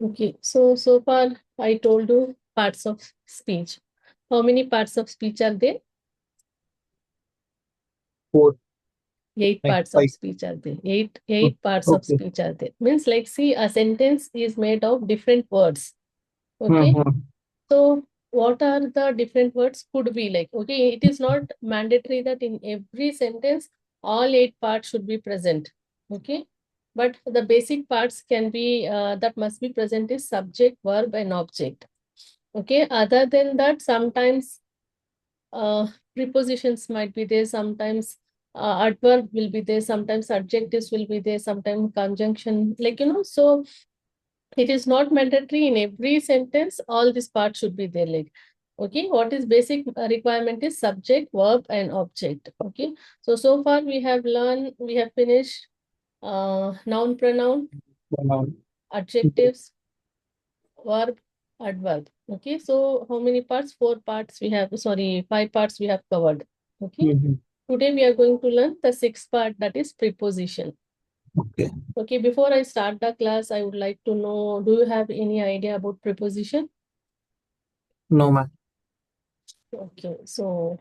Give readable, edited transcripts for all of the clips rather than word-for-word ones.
Okay, so far I told you parts of speech. How many parts of speech are there? 4, 8 like parts of 5. speech are there. Eight parts of Okay. speech are there. Means like see, a sentence is made of different words. Okay. Mm-hmm. So what are the different words could be like? Okay, it is not mandatory that in every sentence all 8 parts should be present. Okay. But the basic parts can be that must be present is subject, verb, and object. Okay. Other than that, sometimes prepositions might be there, sometimes adverb will be there, sometimes adjectives will be there, sometimes conjunction, like so it is not mandatory in every sentence all this part should be there, like okay, what is basic requirement is subject, verb, and object. Okay, so far we have finished noun, pronoun, adjectives, verb, adverb. Okay, so how many parts? 4 parts we have, sorry, 5 parts we have covered. Okay, Mm-hmm. today we are going to learn the 6th part, that is preposition. Okay. Okay, before I start the class, I would like to know, do you have any idea about preposition? No, ma'am. Okay, so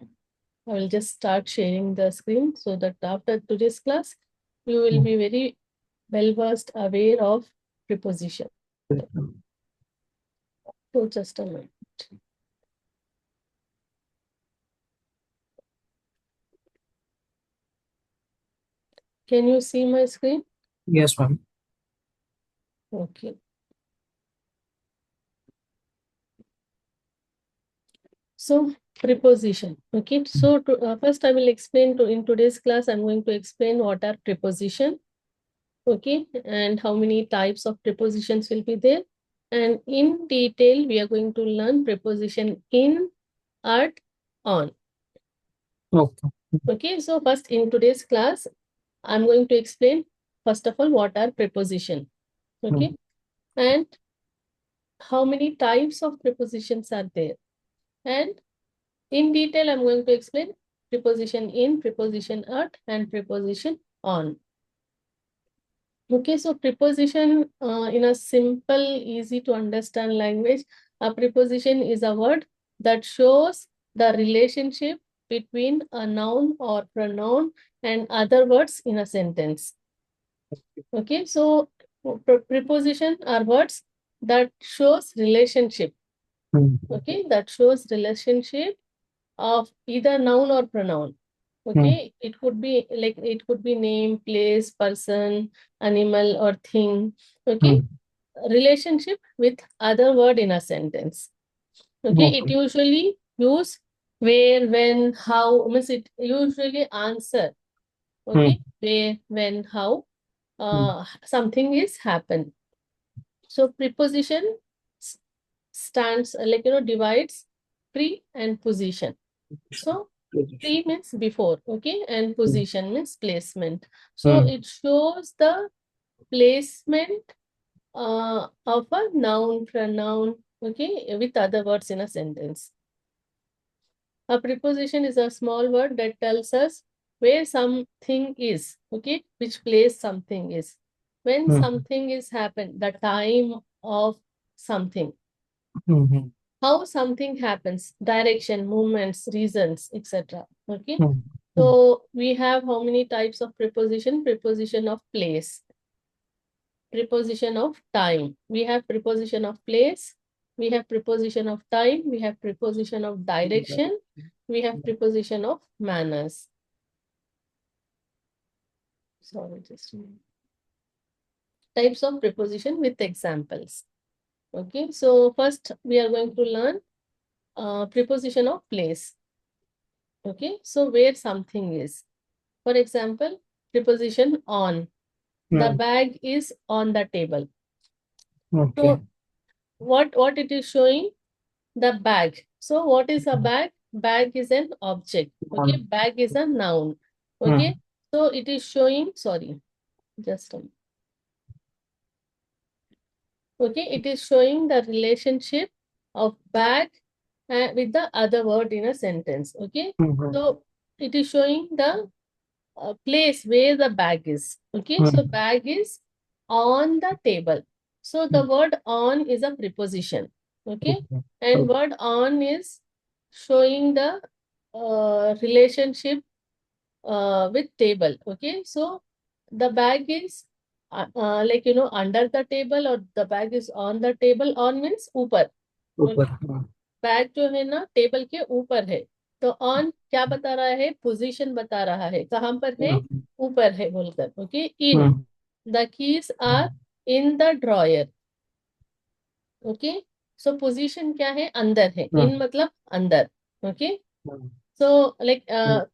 I will just start sharing the screen so that after today's class, you will be very well versed, aware of preposition. So just a minute. Can you see my screen? Yes, ma'am. Okay. So preposition. Okay. So first I will explain in today's class, I'm going to explain what are preposition. Okay. And how many types of prepositions will be there. And in detail, we are going to learn preposition in, at, on. Okay. Okay. So first in today's class, I'm going to explain first of all what are preposition. Mm. Okay. And how many types of prepositions are there. And in detail, I'm going to explain preposition in, preposition at, and preposition on. Okay, so preposition in a simple, easy to understand language, a preposition is a word that shows the relationship between a noun or pronoun and other words in a sentence. Okay, so preposition are words that shows relationship. Mm. Okay, that shows relationship of either noun or pronoun. Mm. Okay, it could be like it could be name, place, person, animal, or thing. Okay, Mm. relationship with other word in a sentence. Okay, it Okay. usually use where, when, how, means it usually answer. Mm. Okay, where, when, how Mm. something is happen. So preposition stands like divides pre and position. So pre means before, okay, and Mm. position means placement. So Mm. it shows the placement of a noun, pronoun, okay, with other words in a sentence. A preposition is a small word that tells us where something is, okay, which place something is. When Mm. something is happened, the time of something. Mhm. How something happens, direction, movements, reasons, etc. Okay. Mm. Mm. So we have how many types of preposition? Preposition of place, preposition of time. We have preposition of place, we have preposition of time, we have preposition of direction, we have preposition of manners. Sorry, just a minute. Types of preposition with examples. Okay, so first we are going to learn preposition of place. Okay, so where something is. For example, preposition on. The Mm. bag is on the table. Okay. So what it is showing? The bag. So what is a bag? Bag is an object. Okay, On. bag is a noun. Okay, Mm. so it is showing, sorry, just a minute. Okay, it is showing the relationship of bag with the other word in a sentence. Okay, Mhm. so it is showing the place where the bag is. Okay, so Mm. bag is on the table. So the word on is a preposition. Okay. Okay. And Okay. word on is showing the relationship with table. Okay. So the bag is like, under the table, or the bag is on the table. On means ऊपर. ऊपर. Okay. Bag जो है ना table के ऊपर है, तो on क्या बता रहा है, पोजीशन बता रहा है, कहाँ पर है, ऊपर है बोलकर. Okay. In the keys are in the drawer. Okay. So position क्या है, अंदर है. इन मतलब अंदर. ओके. सो लाइक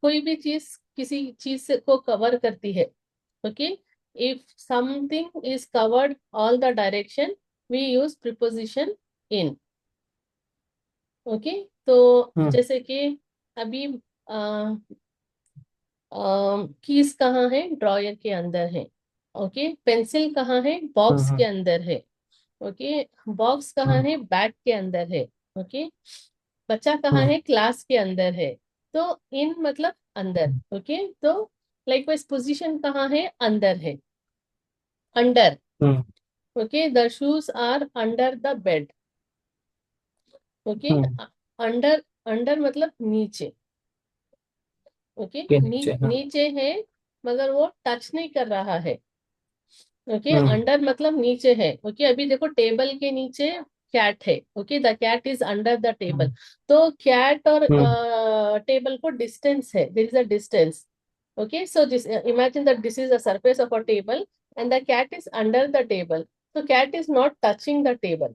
कोई भी चीज किसी चीज से को कवर करती है. Okay. If something is covered all the direction, we use preposition in. Okay. तो जैसे कि अभी कीज कहाँ है, ड्रॉयर के अंदर है. ओके. पेंसिल कहाँ है, बॉक्स के अंदर है. ओके. बॉक्स कहाँ है, बैग के अंदर है. ओके. बच्चा कहाँ है, क्लास के अंदर है. तो इन मतलब अंदर. ओके. तो लाइकवाइज पोजीशन कहाँ है, अंदर है. Under. Okay. The shoes are under the bed. Okay. Under. Under मतलब नीचे. ओके. नीचे है, मगर वो टच नहीं कर रहा है. ओके. अंडर मतलब नीचे है. ओके. अभी देखो टेबल के नीचे कैट है. Okay. The cat is under the table. तो कैट और टेबल को डिस्टेंस है, there is a distance. Okay. So this, imagine that this is the surface of a table and the cat is under the table. So cat is not touching the table.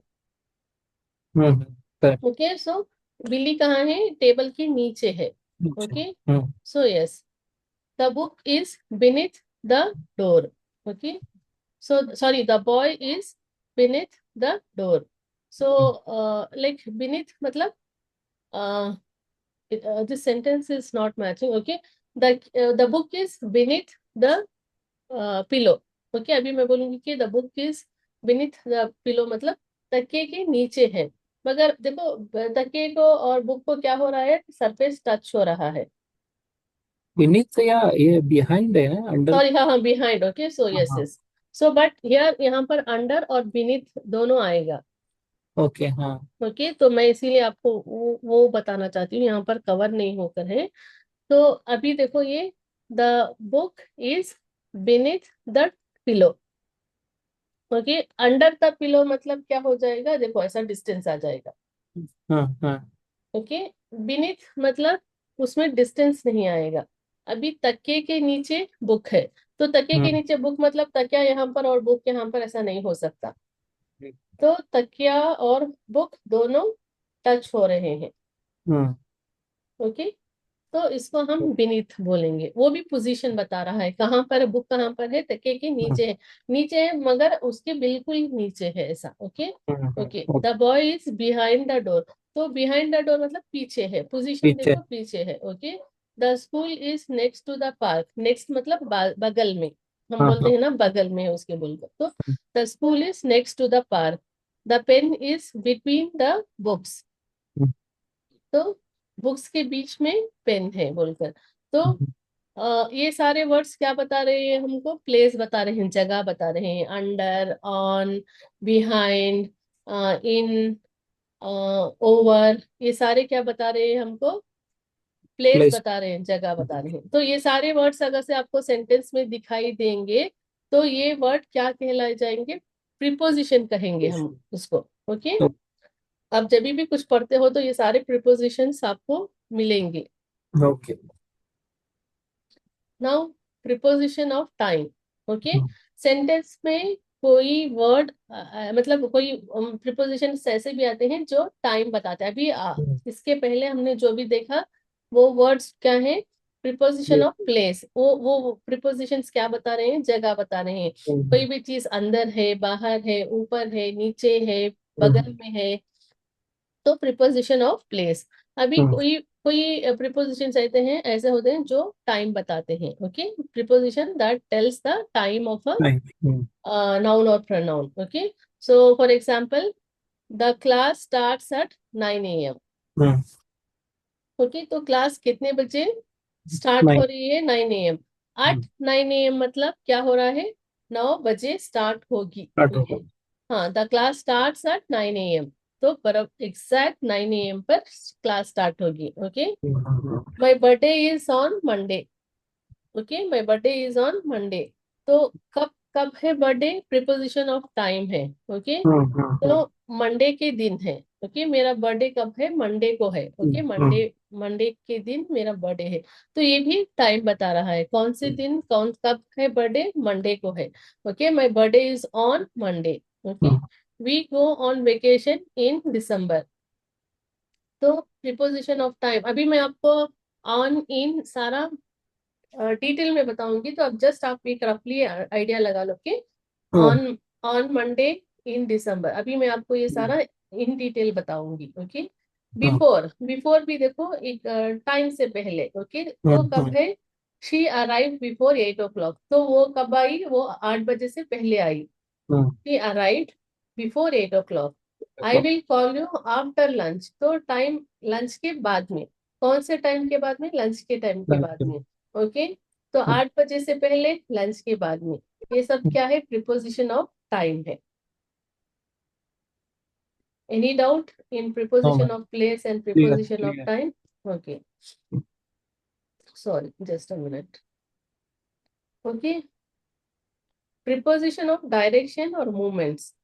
Okay. So बिल्ली कहाँ है, table के नीचे है. Okay. So yes, the book is beneath the door. Okay. So sorry, the boy is beneath the door. So like beneath matlab this sentence is not matching. Okay. The book is beneath the pillow. Okay. अभी मैं बोलूंगी कि the book is beneath the pillow मतलब तकिए के नीचे है. मगर देखो तकिए को और बुक को क्या हो रहा है, सरफेस टच हो रहा है. बीनीथ या ये बिहाइंड है ना, अंडर. सॉरी, हाँ हाँ, behind. Okay. So yes yes. So but here यहाँ पर अंडर और बीनीथ दोनों आएगा. ओके. हाँ. ओके. तो मैं इसीलिए आपको वो बताना चाहती हूँ, यहाँ पर कवर नहीं होकर है. तो अभी देखो ये, the book is beneath the pillow. Okay. Under the pillow मतलब क्या हो जाएगा, देखो ऐसा डिस्टेंस आ जाएगा. हाँ. ओके. बीनीथ मतलब उसमें डिस्टेंस नहीं आएगा. अभी तकिए के नीचे बुक है, तो तकिए के नीचे बुक मतलब तकिया यहाँ पर और बुक यहाँ पर, ऐसा नहीं हो सकता. तो तकिया और बुक दोनों टच हो रहे हैं. ओके. तो इसको हम बीनीथ बोलेंगे. वो भी पोजीशन बता रहा है, कहाँ पर है, बुक कहाँ पर है, तकिए के नीचे है. नीचे है मगर उसके बिल्कुल नीचे है, ऐसा. Okay. Okay. The boy is behind the door. तो बिहाइंड द डोर मतलब पीछे है, पोजीशन पीछे. देखो पीछे है. Okay. The school is next to the park. Next मतलब बगल में, हम बोलते हैं ना बगल में उसके बोलकर. तो the school is next to the park. The pen is between the books. तो बुक्स के बीच में पेन है बोलकर. तो ये सारे वर्ड्स क्या बता रहे हैं हमको, प्लेस बता रहे हैं, जगह बता रहे हैं. Under, on, behind, in, over, ये सारे क्या बता रहे हैं हमको, प्लेस बता रहे हैं, जगह बता रहे हैं. तो ये सारे वर्ड्स अगर से आपको सेंटेंस में दिखाई देंगे, तो ये वर्ड क्या कहलाए जाएंगे, प्रीपोजिशन कहेंगे हम उसको. ओके. अब जब भी कुछ पढ़ते हो तो ये सारे प्रीपोजिशंस आपको मिलेंगे. Okay. Now preposition of time. Okay. Sentence में कोई वर्ड मतलब कोई प्रीपोजिशन ऐसे भी आते हैं जो टाइम बताते हैं. अभी इसके पहले हमने जो भी देखा वो वर्ड्स क्या है, प्रीपोजिशन ऑफ प्लेस. वो प्रीपोजिशंस क्या बता रहे हैं, जगह बता रहे हैं. कोई भी चीज अंदर है, बाहर है, ऊपर है, नीचे है, बगल में है, तो प्रीपोजिशन ऑफ प्लेस. अभी कोई कोई प्रीपोजिशन ऐसे होते हैं जो टाइम बताते हैं. Okay. Preposition that tells the time of a noun और pronoun. Okay. So for example, the class starts at 9 AM. Okay. तो क्लास कितने बजे स्टार्ट हो रही है, 9 AM. एट 9 AM मतलब क्या हो रहा है, 9 बजे स्टार्ट होगी. हाँ, the class starts at 9 AM। तो पर एग्जैक्ट 9 AM पर क्लास स्टार्ट होगी। Okay, my birthday is on Monday. Okay, my birthday is on Monday. तो कब कब है बर्थडे? प्रीपोजिशन ऑफ टाइम है। ओके, तो मंडे के दिन है। ओके, मेरा बर्थडे कब है? मंडे को है। ओके, मंडे मंडे के दिन मेरा बर्थडे है। तो ये भी टाइम बता रहा है, कौन से दिन, कौन कब है बर्थडे? मंडे को है। Okay, my birthday is on Monday. Okay, we go on vacation in December. तो प्रीपोजिशन ऑफ टाइम अभी मैं आपको ऑन इन सारा डिटेल में बताऊंगी, तो अब जस्ट आप एक रफली आइडिया लगा लो कि ऑन ऑन मंडे इन दिसंबर। अभी मैं आपको ये सारा इन डिटेल बताऊंगी। ओके, बिफोर बिफोर भी देखो, एक टाइम से पहले। ओके, तो कब है? She arrive before 8 o'clock। तो वो कब आई? वो 8 बजे से पहले आई। She arrived before 8 o'clock। I will call you after lunch. तो टाइम लंच के बाद में। कौन से टाइम के बाद में? लंच के टाइम के बाद में। ओके, तो 8 बजे से पहले, लंच के बाद में। ये सब क्या है? प्रीपोजिशन ऑफ टाइम है। Any doubt in preposition of place and preposition of time? Okay, sorry, just a minute. Okay, preposition of direction और मूवमेंट्स।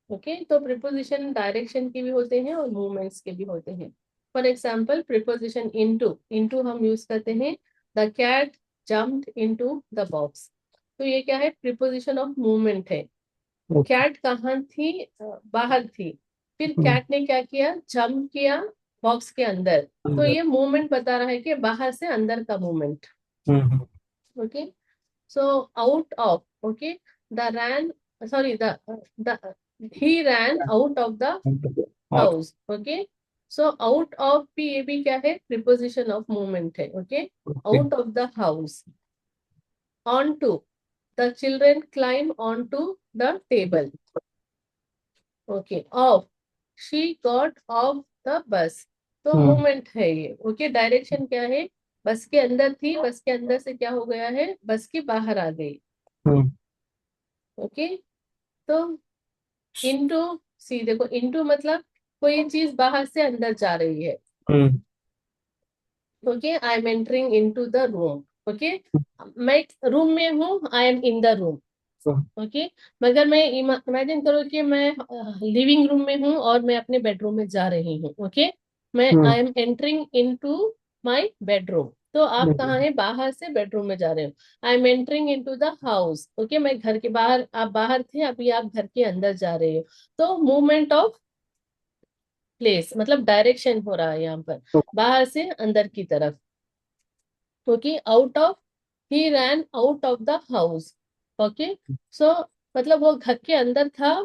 ओके, तो प्रीपोजिशन डायरेक्शन के भी होते हैं और मूवमेंट्स के भी होते हैं। For example, preposition into. Into हम यूज करते हैं, the cat jumped into the box. तो ये क्या है? प्रीपोजिशन ऑफ मूवमेंट है। कैट कहाँ थी? बाहर थी। फिर कैट ने क्या किया? जंप किया बॉक्स के अंदर। तो ये मूवमेंट बता रहा है कि बाहर से अंदर का movement. Okay, so out of, okay, the ran, sorry, the he ran out of the house। okay, so out of भी, ये भी क्या है? preposition of movement है। okay, out of the house। onto, the children climb onto the table। okay, off, she got off the bus। तो movement है ये। Okay, direction क्या है? बस के अंदर थी, बस के अंदर से क्या हो गया है? बस के बाहर आ गई। ओके, तो इनटू, सी देखो, इनटू मतलब कोई चीज बाहर से अंदर जा रही है। Okay, I am entering into the room. Okay, मैं रूम में हूँ, I am in the room. Okay, मगर मैं इमेजिन करो कि मैं लिविंग रूम में हूँ और मैं अपने बेडरूम में जा रही हूँ। ओके, मैं I am entering into my bedroom. तो आप कहाँ हैं? बाहर से बेडरूम में जा रहे हो। I am entering into the house. Okay, मैं घर के बाहर, आप बाहर थे, अभी आप घर के अंदर जा रहे हो। तो मूवमेंट ऑफ प्लेस मतलब डायरेक्शन हो रहा है यहाँ पर, बाहर से अंदर की तरफ। Okay, out of, he ran out of the house. Okay, so मतलब वो घर के अंदर था।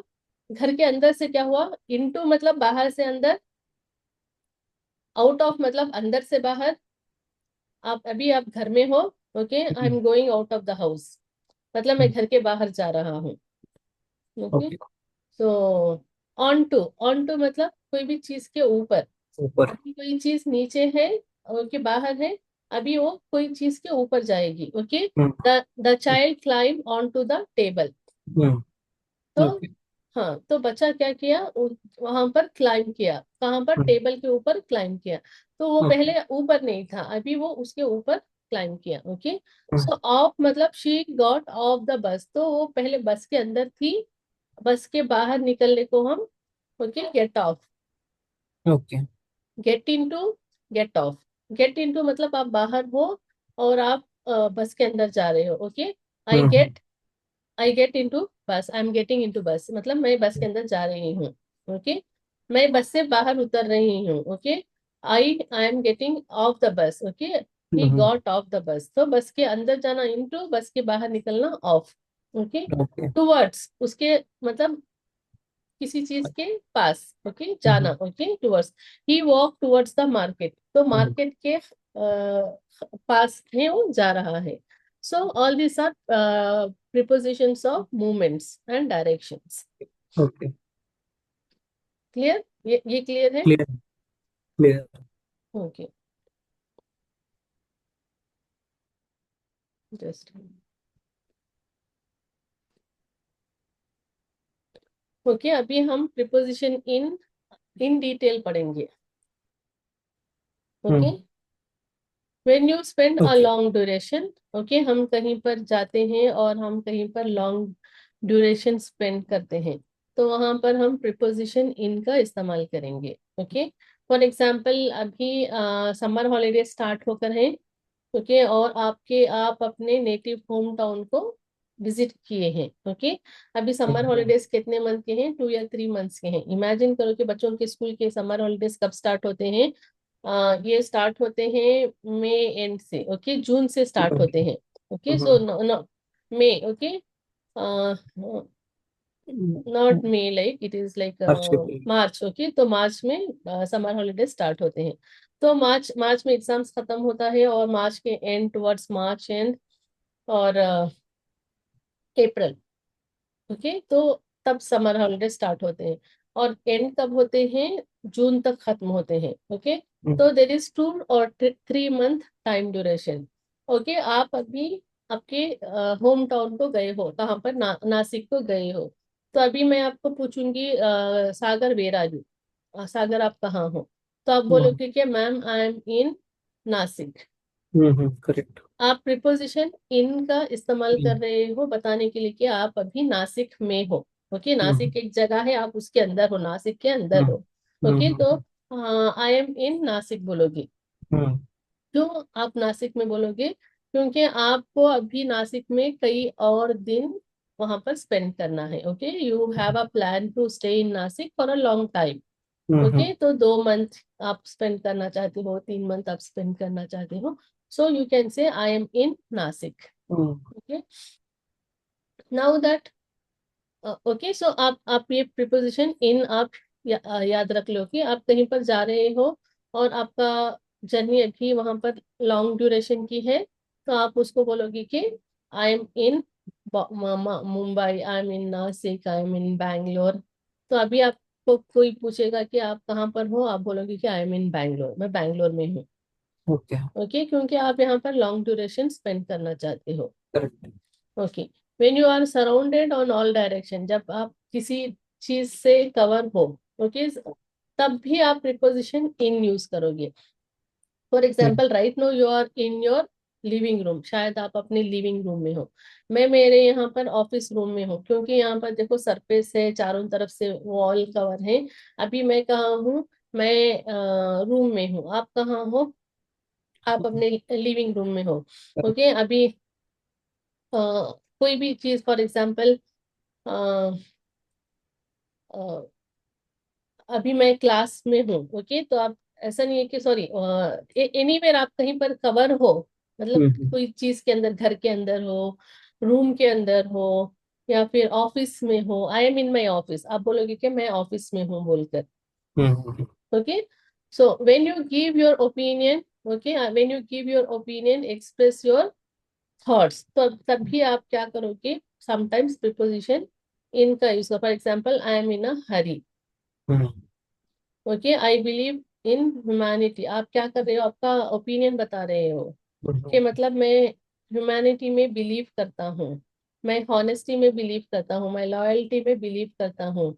घर के अंदर से क्या हुआ? इनटू मतलब बाहर से अंदर, आउट ऑफ मतलब अंदर से बाहर। आप घर में हो। Okay, I am going out of the house, मतलब मैं घर के बाहर जा रहा हूँ। Okay, so on to, on to मतलब कोई भी चीज के ऊपर। अभी कोई चीज नीचे है, ओके, बाहर है, अभी वो कोई चीज के ऊपर जाएगी। Okay, the child climb on to the table. तो हाँ, तो बच्चा क्या किया? वहां पर क्लाइम किया। कहाँ पर? टेबल के ऊपर क्लाइम किया। तो वो पहले ऊपर नहीं था, अभी वो उसके ऊपर क्लाइम किया। ओके, सो ऑफ मतलब she got off the bus. तो वो पहले बस के अंदर थी, बस के बाहर निकलने को हम, okay, get off. Get into, get off. Get into मतलब आप बाहर हो और आप बस के अंदर जा रहे हो। Okay, I get, I get into बस, आई एम गेटिंग इनटू बस मतलब मैं बस के अंदर जा रही हूँ। ओके, मैं बस से बाहर उतर रही हूँ। Okay, I am getting off the bus. Okay, he got off the bus. तो बस के अंदर जाना इनटू, बस के बाहर निकलना ऑफ। ओके, टूवर्ड्स उसके मतलब किसी चीज के पास। ओके, जाना। Okay, towards, he walk towards the market. तो मार्केट के पास है, वो जा रहा है। So all this are prepositions of movements and directions। Clear? ये क्लियर है? ओके, जस्ट ओके, अभी हम प्रिपोजिशन इन डिटेल पढ़ेंगे। Okay, hmm. When you spend a okay. Long duration, okay, हम कहीं पर जाते हैं और हम कहीं पर लॉन्ग ड्यूरेशन स्पेंड करते हैं, तो वहां पर हम प्रिपोजिशन इन का इस्तेमाल करेंगे। ओके, फॉर एग्जाम्पल अभी समर हॉलीडे स्टार्ट होकर है, ओके, और आप अपने नेटिव होम टाउन को विजिट किए हैं। ओके, अभी समर हम्म। हॉलीडेज कितने मंथ के हैं? 2 या 3 मंथ्स के हैं। इमेजिन करो कि बच्चों के स्कूल के समर हॉलीडेज कब स्टार्ट होते हैं। ये स्टार्ट होते हैं मई एंड से, ओके, जून से स्टार्ट होते ओके। हैं। Okay, so hmm. May, okay, not May, like it is like अच्छे पे। मार्च। ओके, तो मार्च में समर हॉलीडेज स्टार्ट होते हैं। तो मार्च मार्च में एग्जाम्स खत्म होता है, और मार्च के एंड, टुवर्ड्स मार्च एंड और अप्रैल, ओके, तो तब समर हॉलीडे स्टार्ट होते हैं, और एंड कब होते हैं? जून तक खत्म होते हैं। ओके, हम्म। तो देर इज 2 और 3 मंथ टाइम ड्यूरेशन। ओके, आप अभी आपके होम टाउन को गए हो, कहाँ पर? नासिक को गए हो। तो अभी मैं आपको पूछूंगी, सागर वेर आर यू? सागर, आप कहाँ हो? तो आप हम्म। बोलोगे कि ma'am I am in Nashik. Correct. आप प्रिपोजिशन इन का इस्तेमाल कर रहे हो बताने के लिए कि आप अभी नासिक में हो। ओके, हम्म। नासिक एक जगह है, आप उसके अंदर हो, नासिक के अंदर हम्म। हो। ओके, तो आई एम इन नासिक बोलोगे। हम्म। क्यों आप नासिक में बोलोगे? क्योंकि आपको अभी नासिक में कई और दिन वहां पर स्पेंड करना है। Okay, you have a plan to stay in Nashik for a long time. Hmm. Okay, तो 2 मंथ आप स्पेंड करना चाहते हो, 3 मंथ आप स्पेंड करना चाहते हो, सो you can say I am in Nashik. Hmm. Okay, now that, okay, so आप ये प्रिपोजिशन इन आप याद रख लो कि आप कहीं पर जा रहे हो, और आपका जर्नी अभी वहां पर लॉन्ग ड्यूरेशन की है, तो आप उसको बोलोगे कि I am in Mumbai, I am in Nashik, I am in Bangalore. तो अभी आपको कोई पूछेगा कि आप कहाँ पर हो, आप बोलोगे कि आई एम इन बैंगलोर, मैं बैंगलोर में हूँ। ओके। ओके, क्योंकि आप यहाँ पर लॉन्ग ड्यूरेशन स्पेंड करना चाहते हो। Correct. Okay, when you are surrounded on all direction, जब आप किसी चीज से कवर हो, ओके, तब भी आप प्रिपोजिशन इन यूज करोगे। For example, right now you are in your living room, शायद आप अपने लिविंग रूम में हो, मैं मेरे यहाँ पर ऑफिस रूम में हूँ, क्योंकि यहाँ पर देखो सरफेस है, चारों तरफ से वॉल कवर है। अभी मैं कहाँ हूँ? मैं रूम में हूँ। आप कहाँ हो? आप अपने लिविंग रूम में हो। ओके, अभी कोई भी चीज, फॉर एग्जाम्पल, अभी मैं क्लास में हूँ। ओके, तो आप, ऐसा नहीं है कि, सॉरी, एनीवेयर आप कहीं पर कवर हो, मतलब हम्म। कोई चीज के अंदर, घर के अंदर हो, रूम के अंदर हो, या फिर ऑफिस में हो, I am in my office, आप बोलोगे कि मैं ऑफिस में हूँ बोलकर। Hmm. Okay, so when you give your opinion, okay, when you give your opinion, express your thoughts, तो तभी आप क्या करोगे? समटाइम्स प्रिपोजिशन इन का यूज करो। For example, I am in a Hari. Hmm. Okay, I believe in humanity, आप क्या कर रहे हो? आपका ओपिनियन बता रहे हो कि मतलब मैं ह्यूमैनिटी में बिलीव करता हूँ, मैं हॉनेस्टी में बिलीव करता हूँ, मैं लॉयल्टी में बिलीव करता हूँ।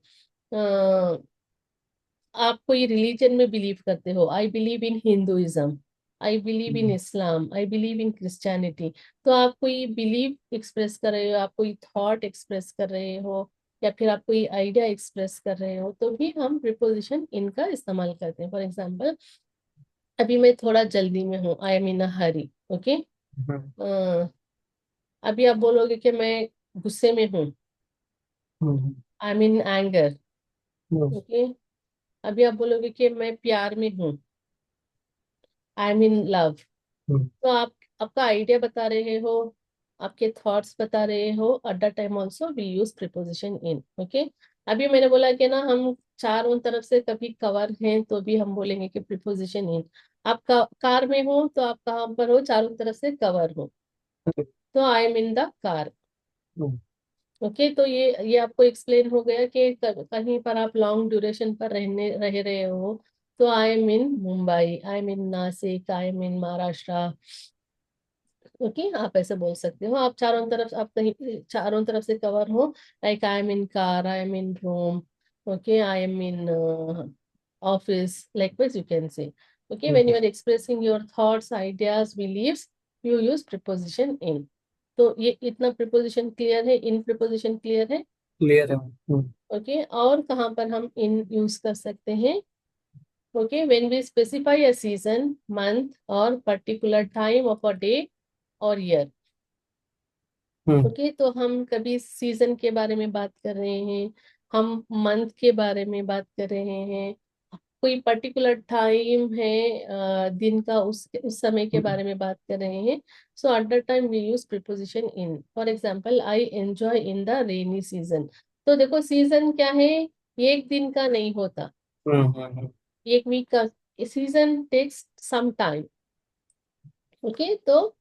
आप कोई रिलीजन में बिलीव करते हो, I believe in Hinduism, I believe in Islam, I believe in Christianity. तो आप कोई बिलीव एक्सप्रेस कर रहे हो, आप कोई थॉट एक्सप्रेस कर रहे हो, या फिर आप कोई आइडिया एक्सप्रेस कर रहे हो, तो भी हम प्रिपोजिशन इनका इस्तेमाल करते हैं। फॉर एग्जाम्पल, अभी मैं थोड़ा जल्दी में हूँ, I am in a Hari. Okay, अभी आप बोलोगे कि मैं गुस्से में हूँ, I am in anger. Okay, अभी आप बोलोगे कि मैं प्यार में हूँ, आई एम इन लव। तो आप आपका आइडिया बता रहे हो, आपके थॉट्स बता रहे हो, at the time also we use preposition in. Okay, अभी मैंने बोला कि ना हम चारों तरफ से कभी कवर हैं, तो भी हम बोलेंगे कि प्रिपोजिशन इन। आप कार में हो, तो आप कहाँ पर हो? चारों तरफ से कवर हो, तो आई am in the car. Okay, तो ये आपको एक्सप्लेन हो गया कि कहीं पर आप लॉन्ग ड्यूरेशन पर रह रहे हो, तो आई am in Mumbai, I am in Nashik, I am in Maharashtra, okay, आप ऐसे बोल सकते हो। आप चारों तरफ, आप कहीं चारों तरफ से कवर हो, like I am in car, I am in room, okay, I am in office, likewise you can say. Okay, when you are expressing your thoughts, ideas, beliefs, you use preposition in. तो ये इतना preposition clear है, in preposition clear है। Clear है। Okay, और कहाँ पर हम in यूज कर सकते हैं? Okay, when we specify a season, month or particular time of a day or year. Okay, तो हम कभी सीजन के बारे में बात कर रहे हैं, हम मंथ के बारे में बात कर रहे हैं, कोई पर्टिकुलर टाइम है दिन का, उस समय के बारे में बात कर रहे हैं। So at that time we use preposition in. For example, I enjoy in the rainy season. तो देखो, सीजन क्या है? ये एक दिन का नहीं होता, एक वीक का। Season takes some time. Okay, तो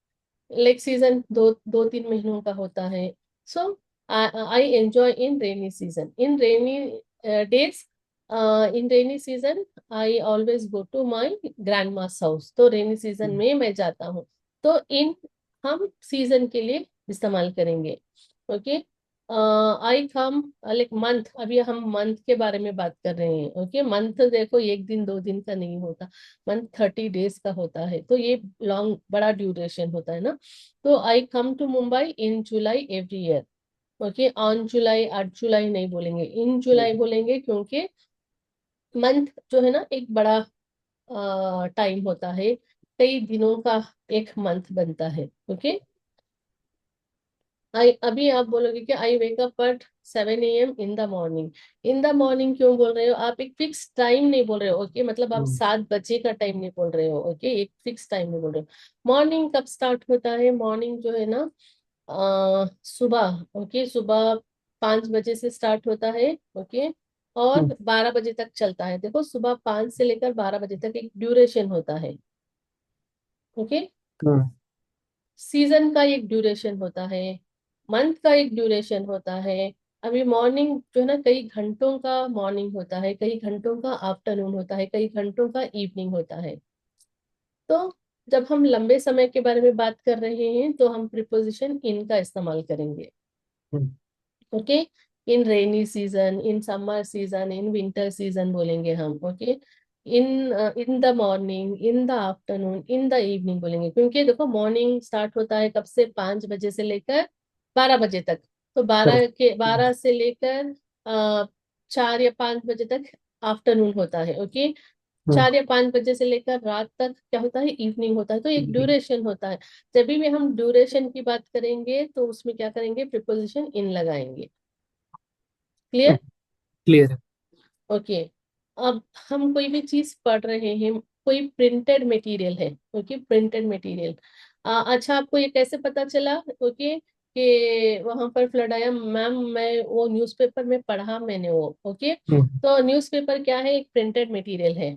लाइक सीजन दो दो तीन महीनों का होता है। So I enjoy in rainy season, in rainy days, in rainy season I always go to my grandma's house. तो रेनी सीजन में मैं जाता हूँ। तो इन हम सीजन के लिए इस्तेमाल करेंगे। ओके, आई कम, लाइक मंथ, अभी हम मंथ के बारे में बात कर रहे हैं। ओके, मंथ देखो एक दिन दो दिन का नहीं होता, मंथ 30 डेज का होता है, तो ये लॉन्ग बड़ा ड्यूरेशन होता है ना। तो I come to Mumbai in July every year. Okay, on July, 8 July नहीं बोलेंगे, इन जुलाई बोलेंगे, क्योंकि मंथ जो है ना, एक बड़ा टाइम होता है, कई दिनों का एक मंथ बनता है। ओके, आई, अभी आप बोलोगे कि I wake up at 7 AM in the morning. In the morning क्यों बोल रहे हो? आप एक फिक्स टाइम नहीं बोल रहे हो। ओके, मतलब आप 7 बजे का टाइम नहीं बोल रहे हो। ओके, एक फिक्स टाइम नहीं बोल रहे हो। मॉर्निंग कब स्टार्ट होता है? मॉर्निंग जो है ना, सुबह। ओके, सुबह 5 बजे से स्टार्ट होता है। ओके, और 12 बजे तक चलता है। देखो, सुबह 5 से लेकर 12 बजे तक एक ड्यूरेशन होता है। ओके, सीजन का एक ड्यूरेशन होता है, मंथ का एक ड्यूरेशन होता है। अभी मॉर्निंग जो है ना, कई घंटों का मॉर्निंग होता है, कई घंटों का आफ्टरनून होता है, कई घंटों का इवनिंग होता है। तो जब हम लंबे समय के बारे में बात कर रहे हैं, तो हम प्रीपोजिशन इन का इस्तेमाल करेंगे। Okay, in rainy season, in summer season, in winter season बोलेंगे हम। Okay, in in the morning, in the afternoon, in the evening बोलेंगे, क्योंकि देखो मॉर्निंग स्टार्ट होता है कब से? 5 बजे से लेकर 12 बजे तक। तो 12 से लेकर 4 या 5 बजे तक आफ्टरनून होता है। ओके, 4 या 5 बजे से लेकर रात तक क्या होता है? इवनिंग होता है। तो एक ड्यूरेशन होता है। जब भी हम ड्यूरेशन की बात करेंगे, तो उसमें क्या करेंगे? प्रीपोजिशन इन लगाएंगे। क्लियर? क्लियर है। ओके, अब हम कोई भी चीज पढ़ रहे हैं, कोई प्रिंटेड मटेरियल है। Okay, printed material. अच्छा, आपको ये कैसे पता चला? ओके, कि वहां पर फ्लड आया? मैम, मैं वो न्यूज़पेपर में पढ़ा मैंने वो। ओके, तो न्यूज़पेपर क्या है? एक प्रिंटेड मटेरियल है।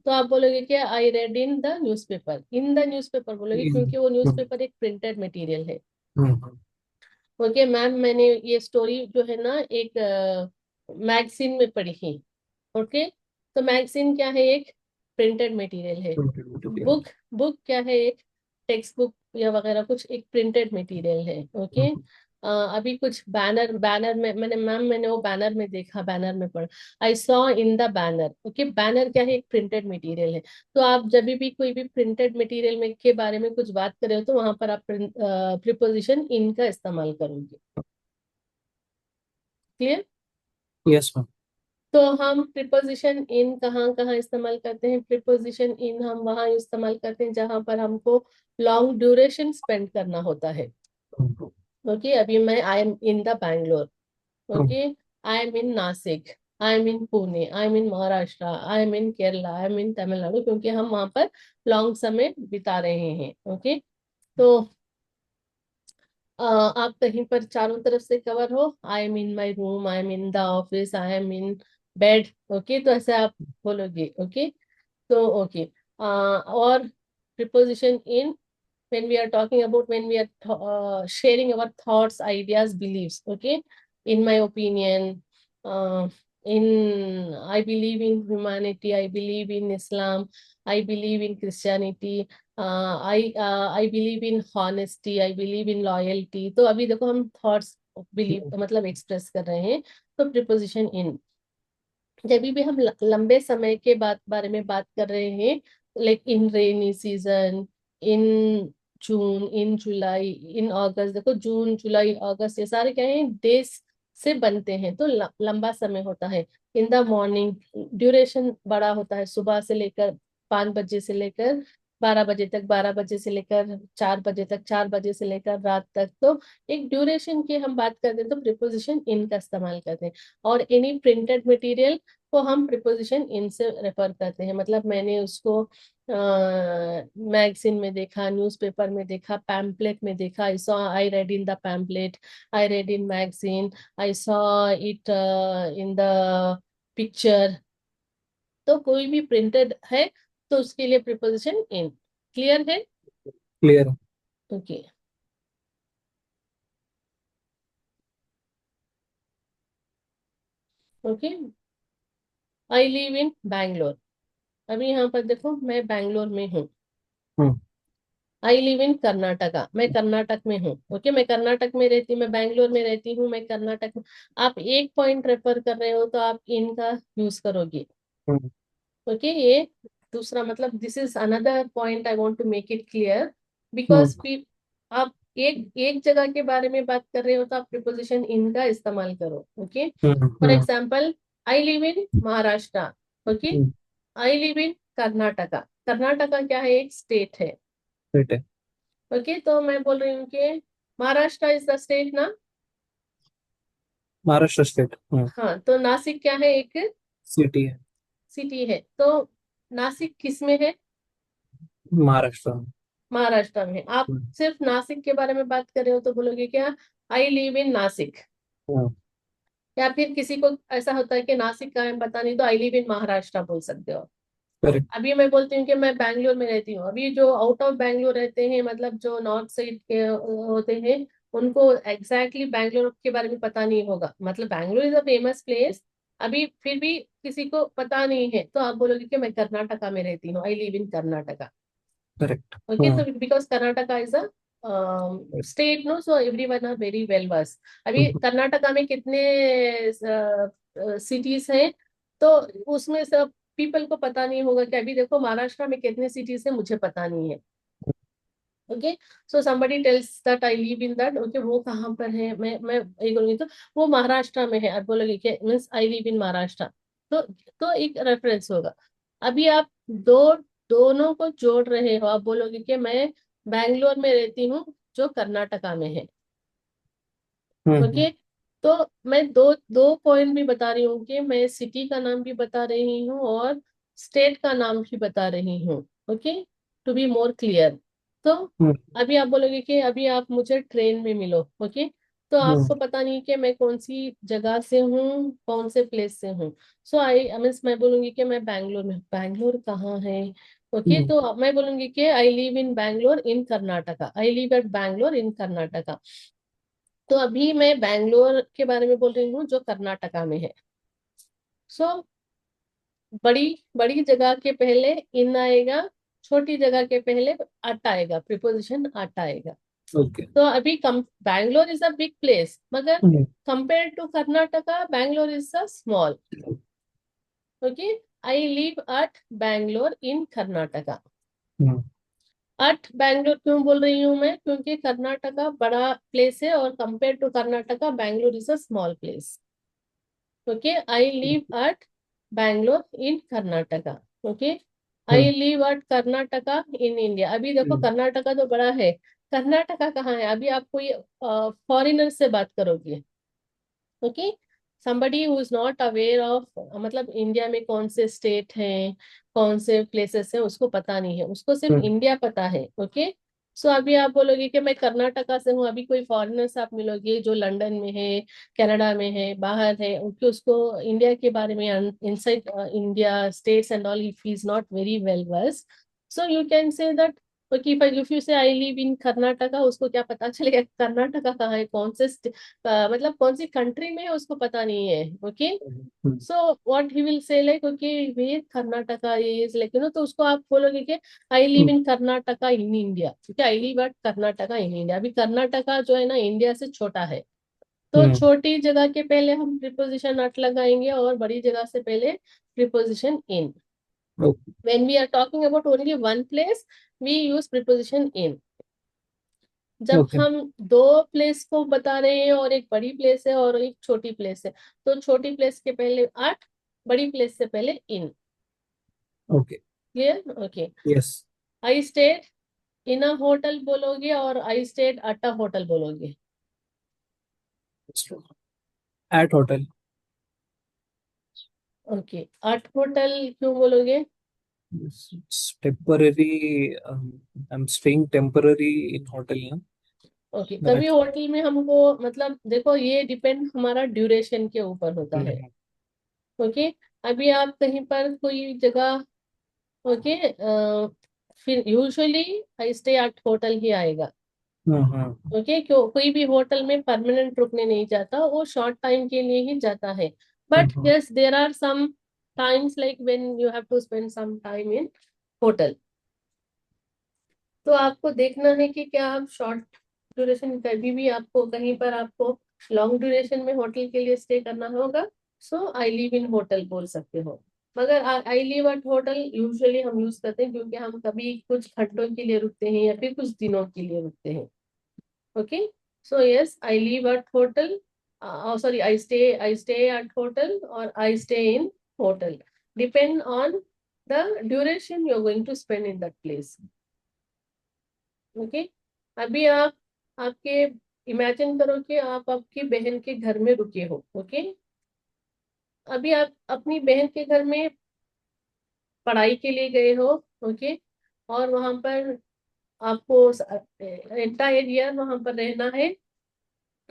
तो आप बोलोगे कि I read in the newspaper, in the newspaper बोलोगे, क्योंकि वो न्यूज़पेपर एक प्रिंटेड मटेरियल है। ओके मैम, मैंने ये स्टोरी जो है ना, एक मैगजीन में पढ़ी है। ओके, तो मैगजीन क्या है? एक प्रिंटेड मटेरियल है। बुक, बुक क्या है? एक टेक्स्ट बुक या वगैरह कुछ, एक प्रिंटेड मटेरियल है। ओके, अभी कुछ बैनर, बैनर में मैंने वो बैनर में देखा, बैनर में पढ़ा, I saw in the banner. Okay, banner क्या है? एक प्रिंटेड मटेरियल है। तो आप जब भी कोई भी प्रिंटेड मटेरियल में के बारे में कुछ बात कर रहे हो, तो वहां पर आप प्रीपोजिशन इन का इस्तेमाल करोगे। क्लियर? Yes ma'am. तो हम प्रीपोजिशन इन कहाँ कहाँ इस्तेमाल करते हैं? प्रीपोजिशन इन हम वहाँ इस्तेमाल करते हैं जहां पर हमको लॉन्ग ड्यूरेशन स्पेंड करना होता है। ओके, अभी मैं I am in the Bangalore. Okay, I am in Nashik, I am in Pune, I am in Maharashtra, I am in Kerala, I am in Tamil Nadu, क्योंकि हम वहां पर लॉन्ग समय बिता रहे हैं। ओके, तो आप कहीं पर चारों तरफ से कवर हो, I am in my room, I am in the office, I am in bed. Okay, तो ऐसे आप बोलोगे। ओके, तो ओके, और preposition in, when we are talking about, when we are sharing our thoughts, ideas, beliefs. Okay, in my opinion, I believe in humanity, I believe in Islam, I believe in Christianity, I believe in honesty, I believe in loyalty. तो अभी देखो हम thoughts believe मतलब express कर रहे हैं, तो preposition इन। जब भी हम लंबे समय के बारे में बात कर रहे हैं, लाइक इन रेनी सीजन, इन जून, इन जुलाई, इन अगस्त, देखो जून जुलाई अगस्त ये सारे क्या है, डेज से बनते हैं, तो लंबा समय होता है। इन द मॉर्निंग ड्यूरेशन बड़ा होता है, सुबह से लेकर 5 बजे से लेकर 12 बजे तक, 12 बजे से लेकर 4 बजे तक, 4 बजे से लेकर रात तक। तो एक ड्यूरेशन की हम बात करते हैं तो प्रिपोजिशन इन का इस्तेमाल करते हैं। और एनी प्रिंटेड मटेरियल को हम प्रिपोजिशन इन से रेफर करते हैं। मतलब मैंने उसको मैगजीन में देखा, न्यूज़पेपर में देखा, पैम्पलेट में देखा, I read in the pamphlet, I read in magazine, I saw it in the picture. तो कोई भी प्रिंटेड है तो उसके लिए प्रिपोजिशन इन। क्लियर है? Clear. Okay. Okay, I live in Bangalore. अभी यहाँ पर देखो मैं बैंगलोर में हूँ। हम्म आई लिव इन कर्नाटका, मैं कर्नाटक में हूँ। ओके, मैं कर्नाटक में रहती हूँ, मैं बैंगलोर में रहती हूँ, मैं कर्नाटक में। आप एक पॉइंट रेफर कर रहे हो तो आप इन का यूज करोगे। हम्म ओके, ये दूसरा मतलब this is another point I want to make it clear, hmm because आप एक एक जगह के बारे में बात कर रहे हो तो आप प्रिपोजिशन इन का इस्तेमाल करो। Okay, for hmm example, I live in Maharashtra. Okay, hmm I live in Karnataka. Karnataka क्या है? एक स्टेट है। right है। ओके, तो मैं बोल रही हूँ कि महाराष्ट्र इज द स्टेट ना। महाराष्ट्र स्टेट। हाँ, तो नासिक क्या है? एक सिटी है। सिटी है। तो नासिक किस में है? महाराष्ट्र में। महाराष्ट्र में। आप हम्म सिर्फ नासिक के बारे में बात कर रहे हो तो बोलोगे क्या? आई लिव इन नासिक। हम्म या फिर किसी को ऐसा होता है कि नासिक का है पता नहीं, तो आई लिव इन महाराष्ट्र बोल सकते हो। करेक्ट। अभी मैं बोलती हूँ कि मैं बैंगलोर में रहती हूँ। अभी जो आउट ऑफ बैंगलोर रहते हैं, मतलब जो नॉर्थ साइड के होते हैं, उनको एग्जैक्टली बैंगलोर के बारे में पता नहीं होगा। मतलब Bangalore is a famous place, अभी फिर भी किसी को पता नहीं है, तो आप बोलोगे कि मैं कर्नाटका में रहती हूँ, I live in Karnataka. Correct. Okay, तो because Karnataka is a state no, so everyone are very well verse. अभी कर्नाटका में कितने सिटीज हैं, तो उसमें सब पीपल को पता नहीं होगा कि अभी देखो महाराष्ट्र में कितने सिटीज है, मुझे पता नहीं है। Okay, so somebody tells that I live in that. Okay, वो कहाँ पर है? मैं ये बोलूंगी तो वो महाराष्ट्र में है। आप बोलोगे कि मीन्स आई लिव इन महाराष्ट्र। तो एक रेफरेंस होगा। अभी आप दोनों को जोड़ रहे हो, आप बोलोगे कि मैं बैंगलोर में रहती हूँ जो कर्नाटका में है। हम्म ओके, तो मैं दो दो पॉइंट भी बता रही हूँ कि मैं सिटी का नाम भी बता रही हूँ और स्टेट का नाम भी बता रही हूँ। Okay, to be more clear. तो हम्म अभी आप बोलोगे कि अभी आप मुझे ट्रेन में मिलो। ओके, तो हम्म आपको पता नहीं कि मैं कौन सी जगह से हूँ, कौन से प्लेस से हूँ। सो आई मीन्स मैं बोलूंगी कि मैं बैंगलोर में। बैंगलोर कहाँ है? ओके, हम्म तो मैं बोलूंगी कि I live in Bangalore in Karnataka, I live at Bangalore in Karnataka. तो अभी मैं बैंगलोर के बारे में बोल रही हूँ जो कर्नाटका में है। सो बड़ी बड़ी जगह के पहले इन आएगा, छोटी जगह के पहले अट आएगा, प्रिपोजिशन अट आएगा। ओके। तो अभी कम Bangalore is a big place, मगर hmm compare to Karnataka Bangalore is a small. Okay, I live at Bangalore in Karnataka. Hmm at Bangalore क्यों बोल रही हूँ मैं? क्योंकि कर्नाटका बड़ा प्लेस है और compare to Karnataka Bangalore is a small place. Okay, I live at Bangalore in Karnataka. Okay, I hmm live at Karnataka in India. अभी देखो हम्म कर्नाटका तो बड़ा है, कर्नाटका कहाँ है? अभी आप कोई फॉरेनर से बात करोगे, okay, somebody who is not aware of, मतलब इंडिया में कौन से स्टेट हैं, कौन से प्लेसेस हैं, उसको पता नहीं है, उसको सिर्फ हम्म इंडिया पता है। ओके, सो अभी आप बोलोगे कि मैं कर्नाटका से हूँ। अभी कोई फॉरेनर से आप मिलोगे जो लंदन में है, कनाडा में है, बाहर है, उनके उसको इंडिया के बारे में, inside India states and all, if he is not very well versed, so you can say that okay, if you say I live in Karnataka, उसको क्या पता चलेगा कर्नाटका कहाँ है, कौन से मतलब कौन सी कंट्री में है, उसको पता नहीं है। Okay, hmm, so what he will say like okay where Karnataka is like तो उसको आप बोलोगे कि I live hmm, in Karnataka in India, ठीक है, I live at Karnataka in India. अभी कर्नाटका जो है ना इंडिया से छोटा है, तो हम्म, छोटी जगह के पहले हम प्रीपोजिशन अट लगाएंगे और बड़ी जगह से पहले preposition in. Okay when we are talking about only one place, we use preposition in। जब ओके हम दो प्लेस को बता रहे हैं और एक बड़ी प्लेस है और एक छोटी प्लेस है, तो छोटी प्लेस के पहले at, बड़ी प्लेस से पहले in। Okay clear? Okay. Yes I stayed in a hotel बोलोगे और I stayed at a hotel बोलोगे? At hotel okay, at hotel क्यों बोलोगे? Temporary I am staying temporary in hotel ना ओके, कभी दैट होटल में हमको मतलब देखो ये डिपेंड हमारा ड्यूरेशन के ऊपर होता है। ओके, अभी आप कहीं पर कोई जगह, ओके, फिर usually I stay at hotel ही आएगा। ओके, क्यों कोई भी होटल में परमानेंट रुकने नहीं जाता, वो शॉर्ट टाइम के लिए ही जाता है। But yes there are some times like when you have to spend some time in hotel, तो आपको देखना है कि क्या आप शॉर्ट ड्यूरेशन, कभी भी आपको कहीं पर आपको लॉन्ग ड्यूरेशन में होटल के लिए स्टे करना होगा, सो आई लिव इन होटल बोल सकते हो। मगर आई लिव एट होटल यूजुअली हम यूज करते हैं क्योंकि हम कभी कुछ घंटों के लिए रुकते हैं या फिर कुछ दिनों के लिए रुकते हैं। Okay, so yes I live at hotel, sorry I stay at hotel और I stay in hotel, depend on the duration you are going to spend in that place. Okay, अभी आप आपके इमेजिन करो कि आप आपकी बहन के घर में रुके हो। ओके, अभी आप अपनी बहन के घर में पढ़ाई के लिए गए हो। ओके, और वहां पर आपको एंटायर ईयर वहां पर रहना है।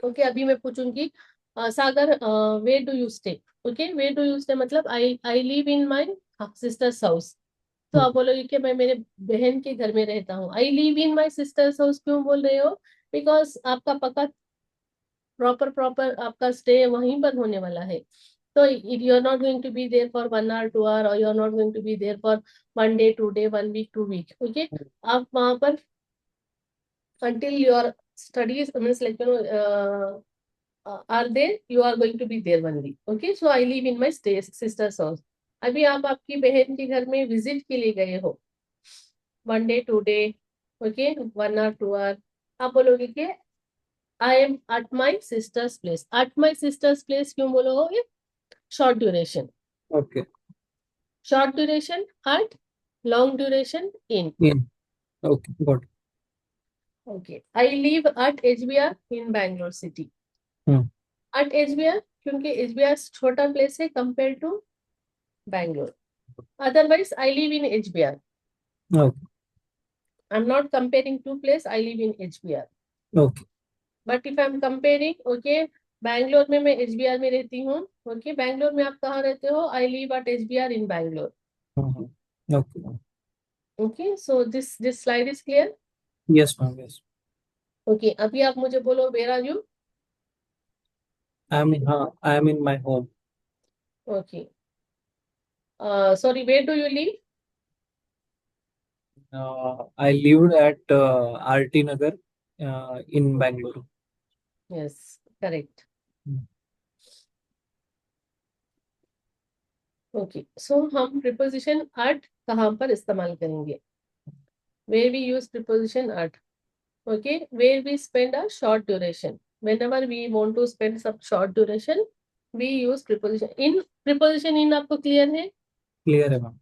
ओके, अभी मैं पूछूंगी Sagar where do you stay? Okay, where do you stay मतलब I I live in my sister's house. तो आप बोलोगे कि मैं मेरे बहन के घर में रहता हूँ। I live in my sister's house क्यों बोल रहे हो? बिकॉज आपका पक्का प्रॉपर प्रॉपर आपका स्टे वहीं पर होने वाला है। तो you are not going to be there for 1 hour 2 hour, और you are not going to be there for 1 day 2 day 1 week 2 week। Okay, आप वहां पर until your studies means like are there, you are going to be there only। okay, so I live in my stay sister's house। अभी आप आपकी बहन के घर में विजिट के लिए गए हो 1 day 2 day, okay, 1 hour 2 hour, आप बोलोगे कि I am at my sister's place. At my sister's place क्यों बोलोगे? Short duration, okay short duration at, long duration in. In okay got okay, I live at HBR in Bangalore city. At HBR क्योंकि HBR छोटा place है compare to Bangalore. Otherwise I live in HBR, okay I am not comparing to place, I live in HBR. Okay but if I am comparing, okay, Bangalore में मैं HBR में रहती हूँ। Okay, Bangalore में आप कहाँ रहते हो? I live at HBR in Bangalore. Okay okay, so this slide is clear. Yes ma'am yes okay, अभी आप मुझे बोलो where are you? I am in हाँ I am in my home okay, sorry where do you live? I lived at RT Nagar in Bangalore. Yes, correct. Okay, so हम preposition at कहाँ पर इस्तेमाल करेंगे? Where we use preposition at? okay, where we spend a short duration, whenever we want to spend some short duration, we use preposition in। preposition in आपको clear है? Clear है ma'am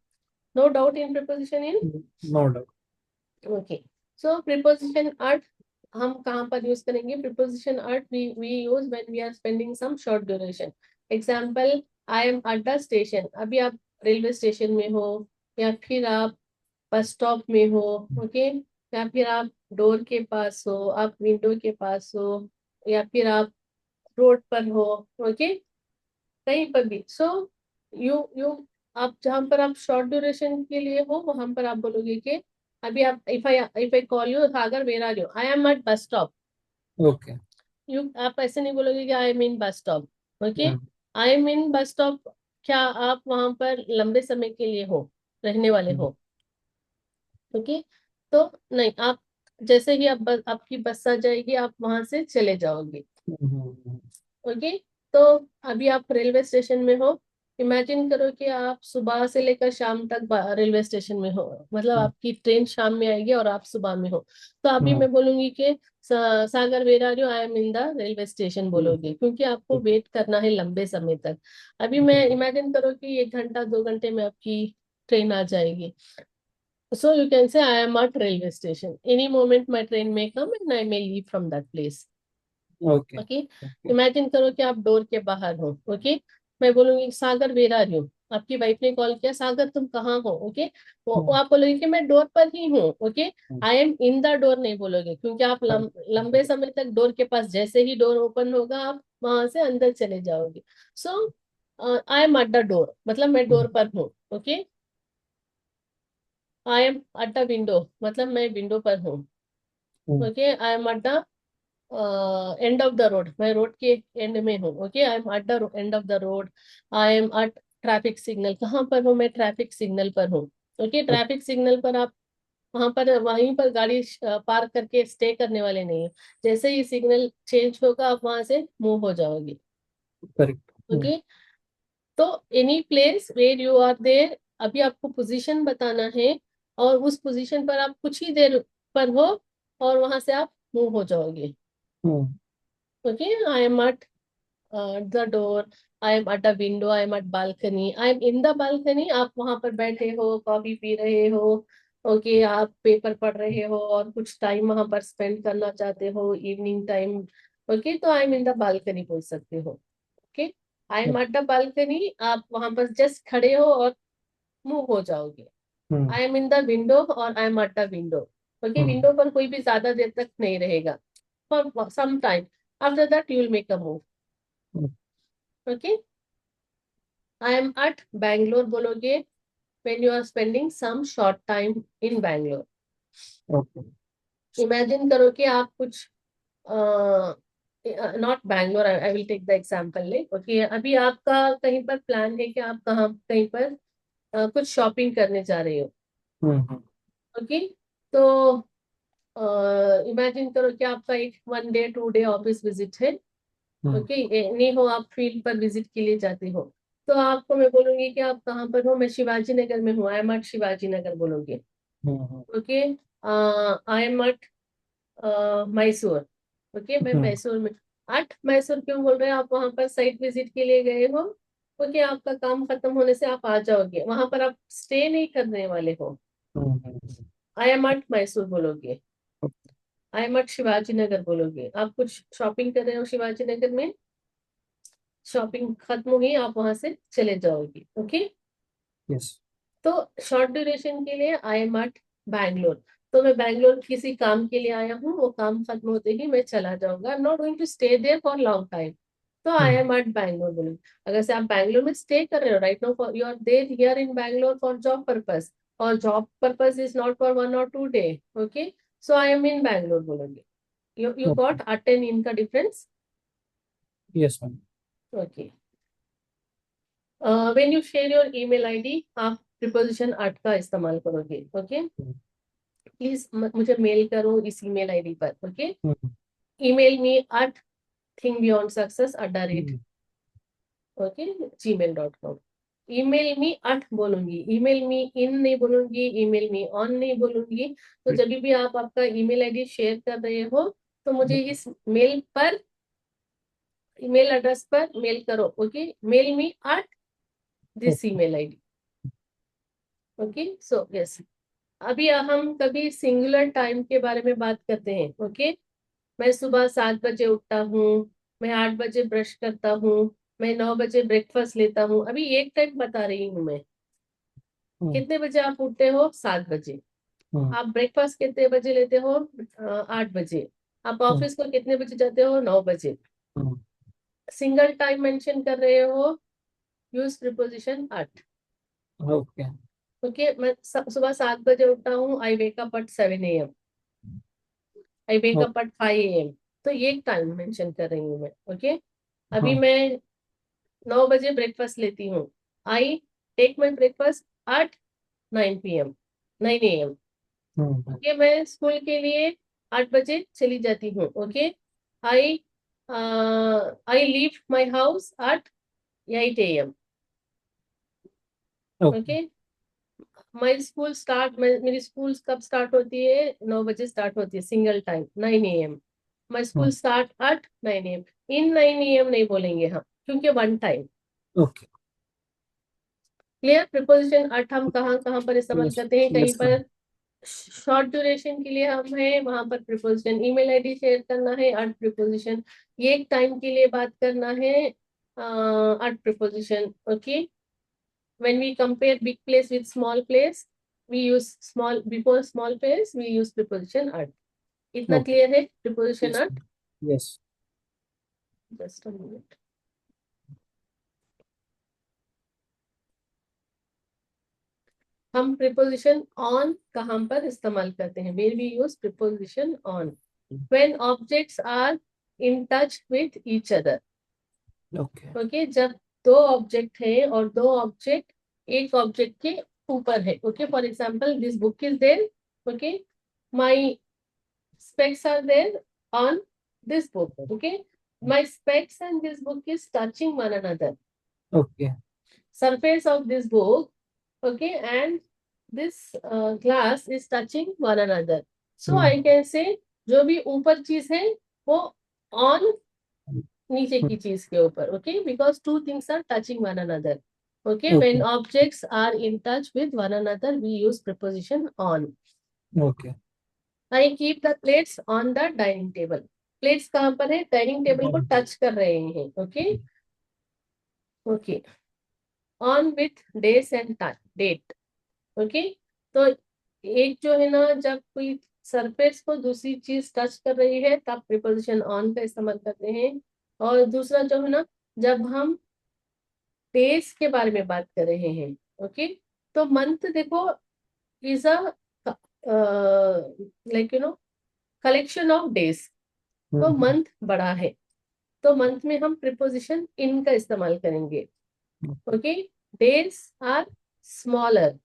no doubt in preposition in। No doubt okay, so preposition at हम कहाँ पर use करेंगे? preposition at we use when we are spending some short duration। example, I am at the station। अभी आप railway station में हो या फिर आप बस स्टॉप में हो। ओके, या फिर आप डोर के पास हो, आप विंडो के पास हो, या फिर आप रोड पर हो। ओके, कहीं पर भी। सो यू आप जहाँ पर आप शॉर्ट ड्यूरेशन के लिए हो वहां पर आप बोलोगे कि अभी आप if I call you Sagar where are you? I am at bus stop. Okay. आप ऐसे नहीं बोलोगे कि I am in bus stop. Okay. Hmm. I am in bus stop. क्या आप वहां पर लंबे समय के लिए हो, रहने वाले Hmm. हो? ओके. तो नहीं, आप जैसे ही आप आपकी बस आ जाएगी आप वहां से चले जाओगे. Hmm. ओके. तो अभी आप रेलवे स्टेशन में हो. इमेजिन करो कि आप सुबह से लेकर शाम तक रेलवे स्टेशन में हो, मतलब Hmm. आपकी ट्रेन शाम में आएगी और आप सुबह में हो. तो अभी Hmm. मैं बोलूंगी कि Sagar where are you, I am in the railway station Hmm. बोलोगे, क्योंकि आपको Okay. वेट करना है लंबे समय तक. अभी मैं इमेजिन करो कि 1 घंटा 2 घंटे में आपकी ट्रेन आ जाएगी. सो you can say I am at railway station, any moment my train may come and I may leave from that place. Okay. Okay. Okay. Imagine करो कि आप डोर के बाहर हो. ओके. मैं बोलूंगी सागर वेर आर यू. आपकी वाइफ ने कॉल किया, सागर तुम कहाँ हो? ओके. वो Hmm. आप बोलोगे कि मैं डोर पर ही हूँ. Okay. Hmm. I am in the door नहीं बोलोगे, क्योंकि आप Correct. लंबे समय तक डोर के पास, जैसे ही डोर ओपन होगा आप वहां से अंदर चले जाओगे. So I am at the door, मतलब मैं Hmm. डोर पर हूँ. Okay. I am at the window, मतलब मैं विंडो पर हूँ. Hmm. Okay. I am at the end of the road, मैं रोड के एंड में हूँ. Okay. I am at the end of the road. I am at traffic signal, कहाँ पर हूँ? मैं ट्रैफिक सिग्नल पर हूँ. ओके. Okay. ट्रैफिक सिग्नल पर आप वहां पर वहीं पर गाड़ी पार्क करके स्टे करने वाले नहीं है. जैसे ही सिग्नल चेंज होगा आप वहां से मूव हो जाओगे. Correct. Hmm. ओके. तो any place where you are there, अभी आपको पोजीशन बताना है, और उस पोजीशन पर आप कुछ ही देर पर हो और वहां से आप मूव हो जाओगे. Hmm. Okay. I am at the door. I am at the window. I am at balcony. I am in the balcony, आप वहां पर बैठे हो, कॉफी पी रहे हो. ओके. आप पेपर पढ़ रहे हो और कुछ टाइम वहां पर स्पेंड करना चाहते हो, इवनिंग टाइम. ओके. तो आई एम इन द बालकनी बोल सकते हो. Okay. I M Okay. At the balcony, आप वहां पर जस्ट खड़े हो और मूव हो जाओगे. Hmm. I am in the window और I am at the window. Okay. Hmm. Window पर कोई भी ज्यादा देर तक नहीं रहेगा, for some time. After that you will make a move. Okay. I am at Bangalore बोलोगे when you are spending some short time in Bangalore. Okay. Imagine करो कि आप कुछ not Bangalore, I will take the example ले. Okay. अभी आपका कहीं पर प्लान है कि आप कहाँ कहीं पर कुछ शॉपिंग करने जा रहे हो. Hmm. ओके. तो इमेजिन करो कि आपका एक 1 डे 2 डे ऑफिस विजिट है. Hmm. ओके. नहीं हो, आप फील्ड पर विजिट के लिए जाते हो. तो आपको मैं बोलूंगी कि आप कहाँ पर हो. मैं शिवाजी नगर में हूँ. I am at Shivaji Nagar बोलोगे. Hmm. Okay. I am at Mysore. Okay. मैं Hmm. मैसूर में. एट मैसूर क्यों बोल रहे हैं? आप वहां पर साइट विजिट के लिए गए हो. ओके. आपका काम खत्म होने से आप आ जाओगे, वहां पर आप स्टे नहीं करने वाले हो. Hmm. I am at Mysore बोलोगे. I am at Shivaji Nagar बोलोगे. आप कुछ शॉपिंग कर रहे हो शिवाजी नगर में, शॉपिंग खत्म हुई, आप वहां से चले जाओगे. ओके. Yes. तो शॉर्ट ड्यूरेशन के लिए आई एम एट बैंगलोर. तो मैं बैंगलोर किसी काम के लिए आया हूँ, वो काम खत्म होते ही मैं चला जाऊंगा. I am not going to stay there for long time. तो I Hmm. Am at Bangalore बोलूंगी. अगर से आप बैंगलोर में स्टे कर रहे हो right now, for you are there here in Bangalore for job purpose, और job purpose is not for 1 or 2 day. Okay. So I am in Bangalore बोलोगे. You Okay. गॉट अटेन इनका difference. Yes, ma'am. Okay. When you share your email ID आप preposition at का इस्तेमाल करोगे. Okay. Hmm. Please मुझे mail करो इस ईमेल आईडी पर. Okay. Hmm. Email me at thingbeyondsuccess@, Hmm. Okay, gmail.com. Email me eight बोलूंगी, ईमेल मी इन नहीं बोलूंगी, ईमेल मी ऑन नहीं बोलूंगी. तो जब भी आप आपका ईमेल आईडी शेयर कर रहे हो तो मुझे इस मेल पर, ईमेल एड्रेस पर मेल करो. Okay. Mail me at this Okay. Email ID. Okay. So yes. अभी हम कभी सिंगुलर टाइम के बारे में बात करते हैं. ओके. मैं सुबह 7 बजे उठता हूँ. मैं 8 बजे ब्रश करता हूँ. मैं 9 बजे ब्रेकफास्ट लेता हूँ. अभी एक टाइम बता रही हूँ मैं. Hmm. कितने बजे आप उठते हो? 7 बजे. Hmm. आप ब्रेकफास्ट कितने बजे लेते हो? 8 बजे. आप Hmm. ऑफिस को कितने बजे जाते हो? 9 बजे. Hmm. सिंगल टाइम मेंशन कर रहे हो, use preposition at. Okay. Okay, मैं सुबह 7 बजे उठता हूँ, I wake up at 7 AM, I wake oh, up at 5 AM। तो ये टाइम मेंशन कर रही हूँ मैं। ओके, अभी हाँ। मैं 9 बजे ब्रेकफास्ट लेती हूँ, I take my breakfast at 9 PM, 9 AM। Hmm, okay, मैं स्कूल के लिए 8 बजे चली जाती हूँ। Okay, I I leave my house at 8 AM। Okay. Okay, my school start, मेरी स्कूल कब स्टार्ट होती है? 9 बजे स्टार्ट होती है, single time 9 AM। My school हाँ, start at 9 AM। In 9 AM नहीं बोलेंगे हम, क्योंकि one time. Okay. Clear? Preposition at हम कहाँ कहाँ पर इस्तेमाल यस, करते हैं? कहीं यस मैम। पर शॉर्ट ड्यूरेशन के लिए हम है, वहां पर प्रिपोजिशन ईमेल आईडी शेयर करना है, एट प्रिपोजिशन। ये एक टाइम के लिए बात करना है, at preposition. Okay, when we compare big place with small place, we use small, before small place we use preposition at. इतना ओके। क्लियर है? preposition yes at, ma'am. Yes. just a minute। हम preposition on कहाँ पर इस्तेमाल करते हैं? where we use preposition on, when objects are in touch with each other। Okay. Okay, जब दो ऑब्जेक्ट है और दो ऑब्जेक्ट एक ऑब्जेक्ट के ऊपर है। Okay, for example this book is there. Okay, my specs are there on this book. Okay, my specs and this book is touching one another. Okay. Surface of this book, okay, and this glass is touching one another. So I can say जो भी ऊपर चीज है वो on नीचे की चीज के ऊपर। Okay, because two things are touching one another. Okay, when okay. objects are in touch with one another we use preposition on. Okay. I keep the plates on the dining table. Plates कहाँ पर है? Dining table को touch कर रहे हैं। Okay, okay, on with days and date. Okay, तो एक जो है ना, जब कोई सरफेस को दूसरी चीज टच कर रही है तब प्रिपोजिशन ऑन का इस्तेमाल करते हैं। और दूसरा जो है ना, जब हम डेज के बारे में बात कर रहे हैं। ओके, तो मंथ देखो is a like collection of days. तो मंथ बड़ा है, तो मंथ में हम प्रिपोजिशन इन का इस्तेमाल करेंगे। Okay, days are smaller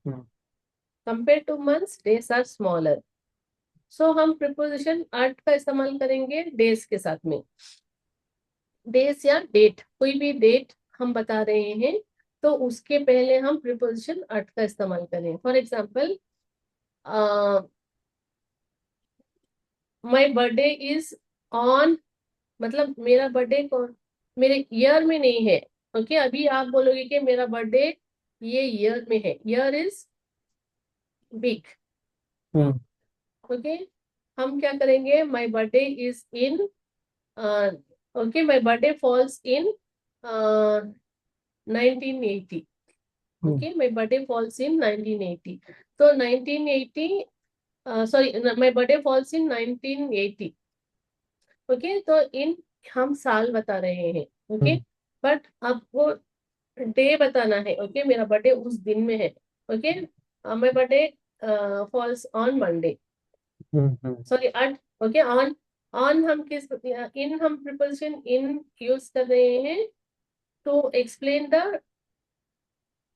compare to months, days are smaller. So हम प्रिपोजिशन आर्ट का इस्तेमाल करेंगे डेज के साथ में। डेज या डेट, कोई भी डेट हम बता रहे हैं तो उसके पहले हम प्रिपोजिशन आर्ट का इस्तेमाल करें। For example, my birthday is on, मतलब मेरा बर्थडे कौन, मेरे ईयर में नहीं है। ओके, अभी आप बोलोगे कि मेरा बर्थडे ये ईयर में है, ईयर इज बिग। ओके, हम क्या करेंगे? माई birthday is in, okay, my birthday falls in 1980। Okay, my birthday falls in 1980। तो 1980, sorry, my birthday falls in 1980। Okay, तो इन हम साल बता रहे हैं। ओके, बट आपको डे बताना है। ओके, मेरा बर्थडे उस दिन में है। Okay, my birthday falls on Monday, sorry at. Okay, on, on हम किस, इन हम प्रिपोजिशन इन यूज कर रहे हैं to explain the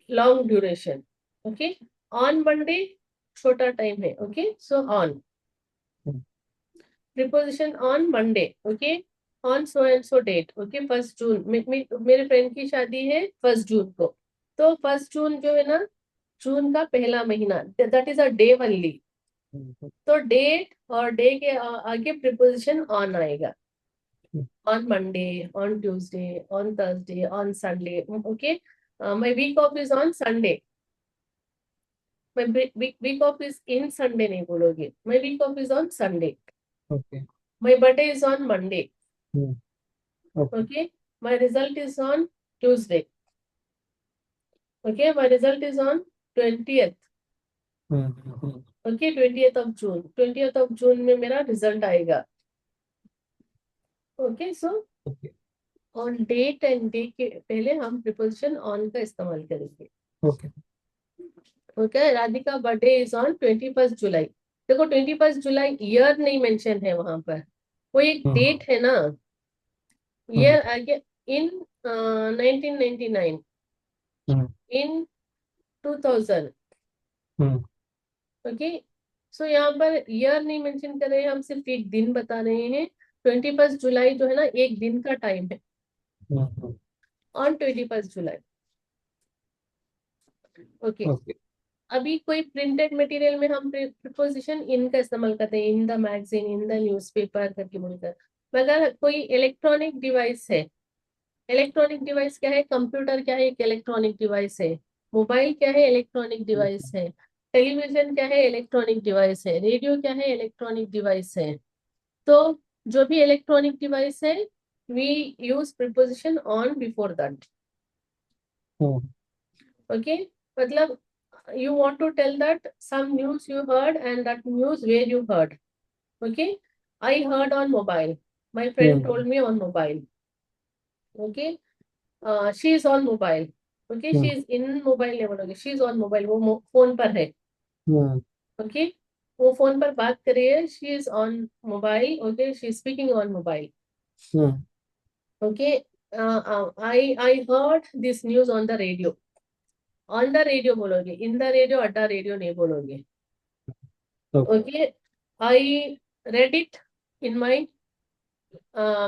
long duration. Okay, on Monday छोटा टाइम है। Okay, so on preposition on Monday. Okay, on so and so date. Okay, 1 जून, मेरे फ्रेंड की शादी है 1 जून को, तो 1 जून जो है ना, जून का पहला महीना, that is a day only. तो डेट और डे के आगे प्रिपोजिशन ऑन आएगा। On Monday, on Tuesday, on Thursday, on Sunday. Okay, my week off is on Sunday. My week off is in Sunday नहीं बोलोगे, my week off is on Sunday. Okay. My birthday is on Monday. Okay. Okay, my result is on Tuesday. Okay, my result is on 20th। Okay, 20th of June, 20th of June में मेरा result आएगा। Okay, so okay. On date and day के पहले हम preposition on का इस्तेमाल करेंगे। Okay. Okay, Radhika birthday is on 21 जुलाई। देखो 21 जुलाई ईयर नहीं मेंशन है वहां पर, वो एक हम्म डेट है ना। हम्म ईयर आगे इन 1999, हम्म इन 2000। हम्म ओके, सो यहाँ पर ईयर नहीं मेंशन कर रहे हैं, हम सिर्फ एक दिन बता रहे हैं। 21 जुलाई जो है ना, एक दिन का टाइम है, हम्म ऑन 21 जुलाई। ओके, ओके अभी कोई प्रिंटेड मटेरियल में हम प्रिपोजिशन इन का इस्तेमाल करते हैं, in the magazine, in the newspaper करके बोलकर। मगर कोई इलेक्ट्रॉनिक डिवाइस है, इलेक्ट्रॉनिक डिवाइस क्या है? कंप्यूटर क्या है? एक इलेक्ट्रॉनिक डिवाइस है। मोबाइल क्या है? इलेक्ट्रॉनिक डिवाइस है। टेलीविजन क्या है? इलेक्ट्रॉनिक डिवाइस है। रेडियो क्या है? इलेक्ट्रॉनिक डिवाइस है। तो जो भी इलेक्ट्रॉनिक डिवाइस है, we use preposition on before that. Hmm okay, मतलब you want to tell that some news you heard and that news where you heard. Okay, I heard on mobile, my friend hmm told me on mobile. Okay, she is on mobile. Okay, she hmm is in mobile नहीं बोलोगे, she is on mobile, वो phone पर है। Hmm okay, वो phone पर बात कर रही है, she is on mobile. Okay, she is speaking on mobile. Hmm Okay, I heard this news on the radio. On the radio बोलोगे, इन द रेडियो, अड्डा रेडियो नहीं बोलोगे। Okay okay, I read it in my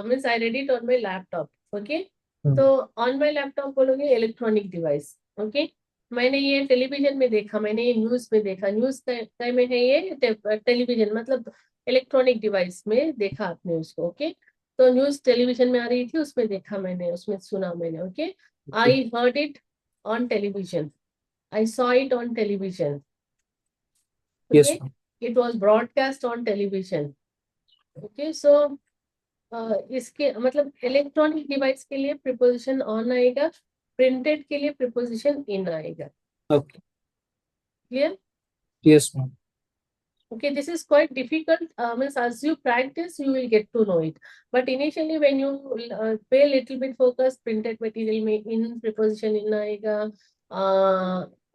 means I read it on my laptop. Okay, तो हम्म on my laptop बोलोगे electronic device. Okay, मैंने ये television में देखा, मैंने ये न्यूज में देखा, न्यूज में है ये टेलीविजन, मतलब इलेक्ट्रॉनिक डिवाइस में देखा आपने उसको। ओके, तो न्यूज टेलीविजन में आ रही थी, उसमें देखा मैंने, उसमें सुना मैंने। Okay, okay I heard it on television, I saw it on television. Yes Okay, it was broadcast on television. Okay, so इसके मतलब इलेक्ट्रॉनिक डिवाइस के लिए प्रिपोजिशन ऑन आएगा, प्रिंटेड के लिए प्रिपोजिशन इन आएगा। Okay clear? Yes ma'am Okay, this is quite difficult. Means as you practice, you will get to know it. But initially, when you pay little bit focus, printed material में in preposition in आएगा,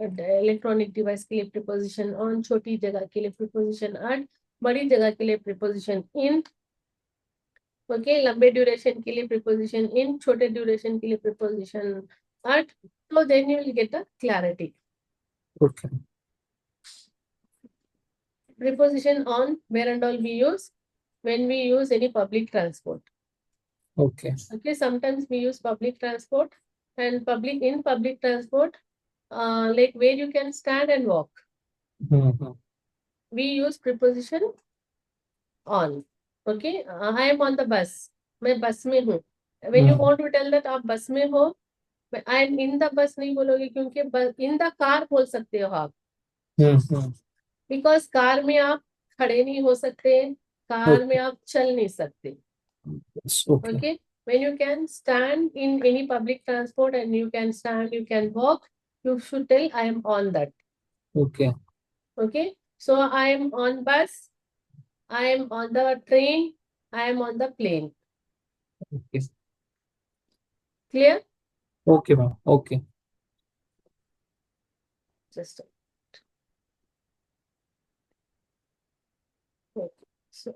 electronic device के लिए preposition on, छोटी जगह के लिए preposition eight, बड़ी जगह के लिए प्रिपोजिशन इन। ओके, लंबे ड्यूरेशन के लिए प्रिपोजिशन इन, छोटे ड्यूरेशन के लिए प्रिपोजिशन एट। तो then you will get a clarity. Okay Preposition on, where and all we use? When we use any public transport. Okay Okay, sometimes we use public transport, and public transport, like where you can stand and walk, hmm we use preposition on. Okay, I am on the bus, मैं बस में हूँ। When you hmm want to tell that आप बस में हो, I am in the bus नहीं बोलोगे, क्योंकि in the car बोल सकते हो आप, हम्म बिकॉज कार में आप खड़े नहीं हो सकते, कार में ओके आप चल नहीं सकते। Yes okay Okay, when you can stand in any public transport and you can stand, you can walk, you should tell I am on that. Okay Okay, so I am on bus, I am on the train, I am on the plane. Okay Clear? Okay ma'am okay Just okay. So,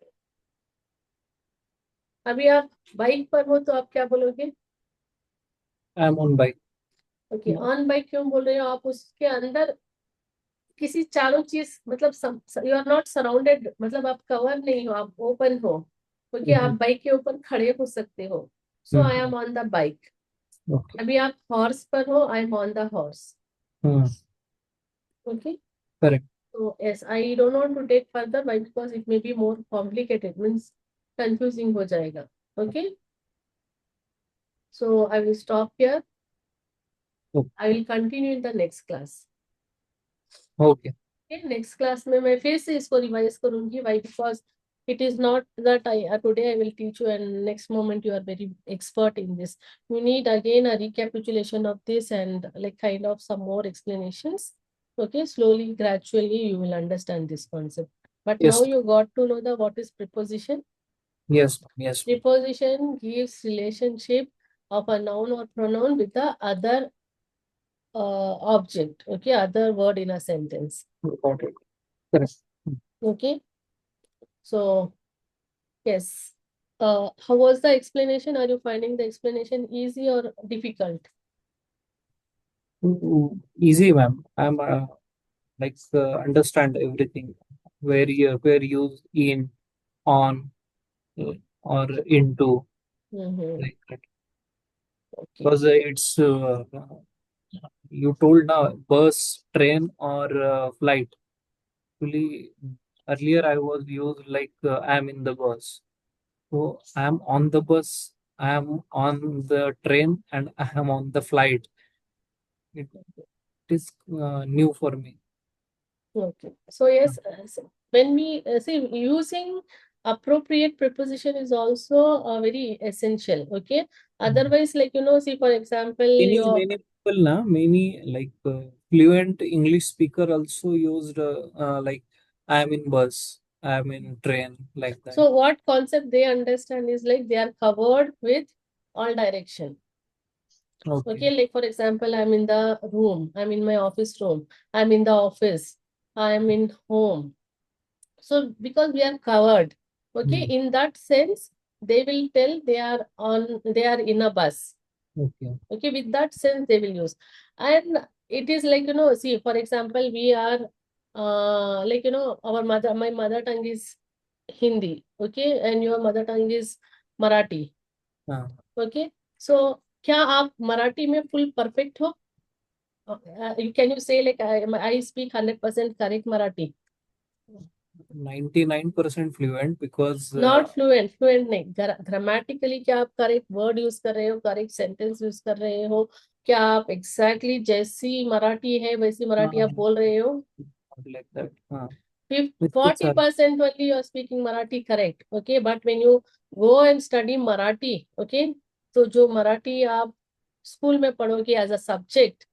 अभी आप bike पर हो तो आप क्या बोलोगे? I am on bike okay, on bike क्यों बोल रहे हो आप? उसके अंदर किसी चारों चीज, मतलब यू आर नॉट सराउंडेड, मतलब आप कवर नहीं हो, आप ओपन हो। क्योंकि आप बाइक के ऊपर खड़े हो सकते हो। So I am on the bike. Okay अभी आप हॉर्स पर हो, I am on the horse. Hmm okay, correct so yes, I don't want to take further, why? Because it may be more complicated, means confusing हो जाएगा। Okay, so I will stop here. I will continue in the next class. Okay Okay, next class में मैं फिर से इसको revise करूंगी। Why? Because it is not that today I will teach you and next moment you are very expert in this. You need again a recapitulation of this and like kind of some more explanations. Okay, slowly, gradually you will understand this concept. But now yes you got to know the what is preposition. Yes yes Preposition gives relationship of a noun or pronoun with the other object, okay, other word in a sentence. Got it. Correct. Okay, so yes. How was the explanation? Are you finding the explanation easy or difficult? Easy, ma'am. I'm understand everything. Where use in, on, uh, or into, Mm-hmm. like that. Okay. Because it's you told now bus, train, or flight. Actually, earlier I was used like I'm in the bus. So I'm on the bus, I'm on the train, and I am on the flight. It is new for me. Okay. So yes, so when we see using appropriate preposition is also very essential. Okay. Mm. Otherwise, like see for example, Many people now, many like fluent English speaker also used like I'm in bus, I'm in train, like that. so what concept they understand is like they are covered with all direction. Okay. Okay, like for example, I'm in the room, I'm in my office room, I'm in the office, I'm in home. So because we are covered, okay, Mm. in that sense, they will tell they are in a bus. Okay. Okay, with that sense they will use. And it is like, see, for example, we are like, my mother tongue is Hindi, okay, and your mother tongue is Marathi. हाँ, Okay, so क्या आप मराठी में full perfect हो? Can you say like I speak 100% correct Marathi? 99% fluent because not fluent, fluent नहीं, grammatically क्या आप correct word use कर रहे हो, करेक्ट सेंटेंस यूज कर रहे हो, क्या आप एग्जैक्टली exactly जैसी मराठी है वैसी मराठी आप बोल रहे हो? like that. हाँ, 40% only you are speaking Marathi correct, okay, but when you go and study Marathi, okay, तो जो मराठी आप स्कूल में पढ़ोगे as a subject,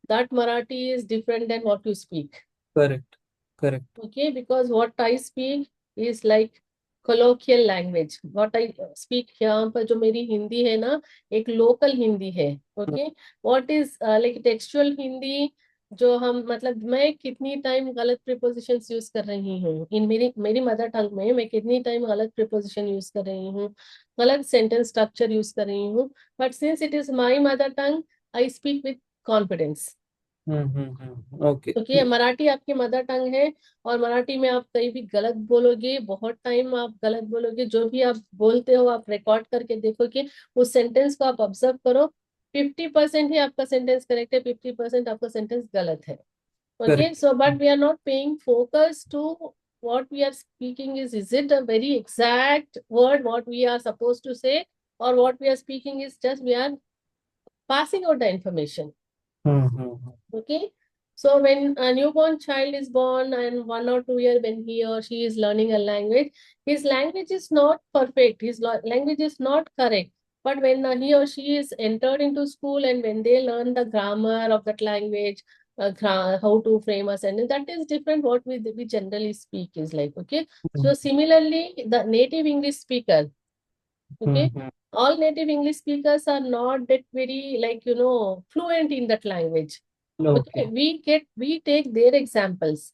that Marathi is different than what you speak. correct, correct. Okay, because what I speak is like colloquial language. What I speak यहाँ पर जो मेरी हिंदी है ना, एक लोकल हिंदी है. Okay, what is like textual Hindi, जो हम मतलब मैं कितनी टाइम गलत प्रिपोजिशंस यूज कर रही हूँ इन मेरी मेरी मदर टंग में, मैं कितनी टाइम गलत प्रिपोजिशन यूज कर रही हूँ, गलत सेंटेंस स्ट्रक्चर यूज कर रही हूँ, but since it is my mother tongue I speak with confidence. Okay. क्योंकि मराठी आपकी मदर टंग है, और मराठी में आप कहीं भी गलत बोलोगे, बहुत टाइम आप गलत बोलोगे, जो भी आप बोलते हो आप रिकॉर्ड करके देखो कि उस सेंटेंस को आप ऑब्जर्व करो, 50% ही आपका सेंटेंस करेक्ट है, 50% आपका सेंटेंस गलत है. Okay, correct. So but we are not paying focus to what we are speaking is it a very exact word what we are supposed to say, or what we are speaking is just we are passing out the information. Okay, so when a newborn child is born and 1 or 2 year when he or she is learning a language, his language is not perfect, his language is not correct. But when he or she is entered into school and when they learn the grammar of that language, how to frame a sentence, that is different. What we generally speak is like, okay. So similarly, the native English speaker, okay, all native English speakers are not that very like fluent in that language. Okay, Okay. we take their examples.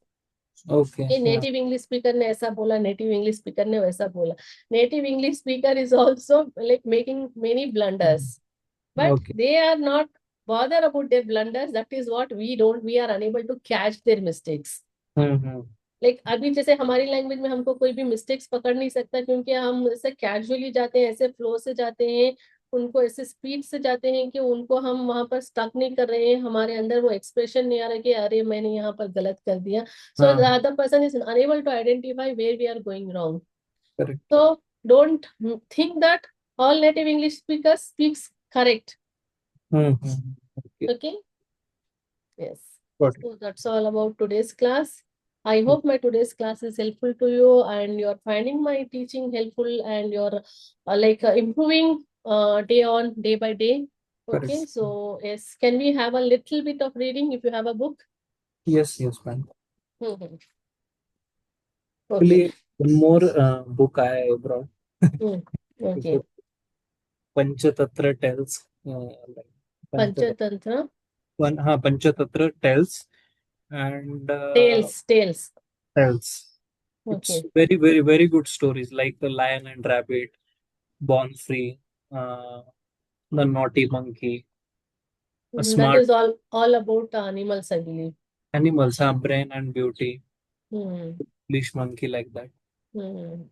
Okay. कि native English speaker ने ऐसा बोला, native English speaker ने वैसा बोला. Native English speaker is also like making many blunders, but Okay. they are not bother about their blunders. That is what we are unable to catch their mistakes. Like अभी जैसे हमारी language में हमको कोई भी मिस्टेक्स पकड़ नहीं सकता, क्योंकि हम ऐसे कैजुअली जाते हैं, ऐसे फ्लो से जाते हैं, उनको ऐसे स्पीड से जाते हैं कि उनको हम वहां पर स्टक नहीं कर रहे हैं, हमारे अंदर वो एक्सप्रेशन नहीं आ रहा कि अरे मैंने यहाँ पर गलत कर दिया. So the other person is unable to identify where we are going wrong. Correct. So don't think that all native English speakers speaks correct. Okay. Okay. Yes. Got it. So that's all about today's class. I hope my today's class is helpful to you and you're finding my teaching helpful and you're improving day by day. Correct. Okay, so yes, can we have a little bit of reading if you have a book? Yes, yes, ma'am. Okay. Actually, one more book I brought. Okay. Panchatattva tells like Panchatattva. Panchatantra. one, Panchatatra tells, and Tales. tells. It's Okay. very, very, very good stories like the Lion and Rabbit, Born Free, uh, the Naughty Monkey, a That Smart is all about animals, I believe. Animals, Brain and Beauty, Hmm. Leash Monkey, like that. Hmm.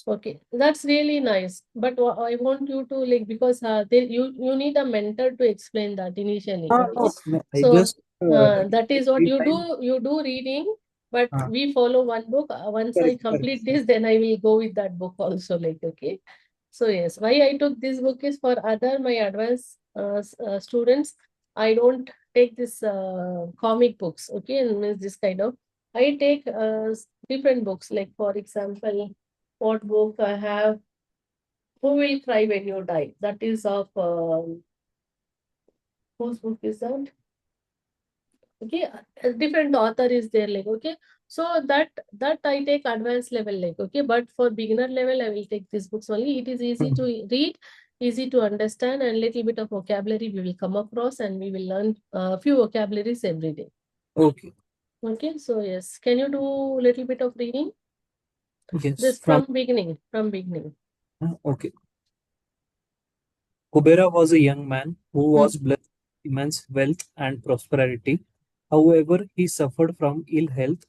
Okay, that's really nice. But I want you to like, because you need a mentor to explain that initially. Okay, No, I so just that is what free you time. do. You do reading, but Uh, we follow one book. Once I correct, correct. complete this, then I will go with that book also. Like, okay. So yes, why I took this book is for other my advanced students. I don't take this comic books. Okay, and means this kind of. I take different books. Like for example, what book I have? Who Will Cry When You Die? That is of whose book is that? Okay, a different author is there. Like, okay, so that I take advanced level. Like, okay, but for beginner level, I will take these books only. It is easy to Mhm. read, easy to understand, and little bit of vocabulary we will come across, and we will learn a few vocabularies every day. Okay. Okay, so yes, can you do little bit of reading? Yes. This from beginning, from beginning. Okay. Kubera was a young man who Hmm. was blessed with immense wealth and prosperity. However, he suffered from ill health.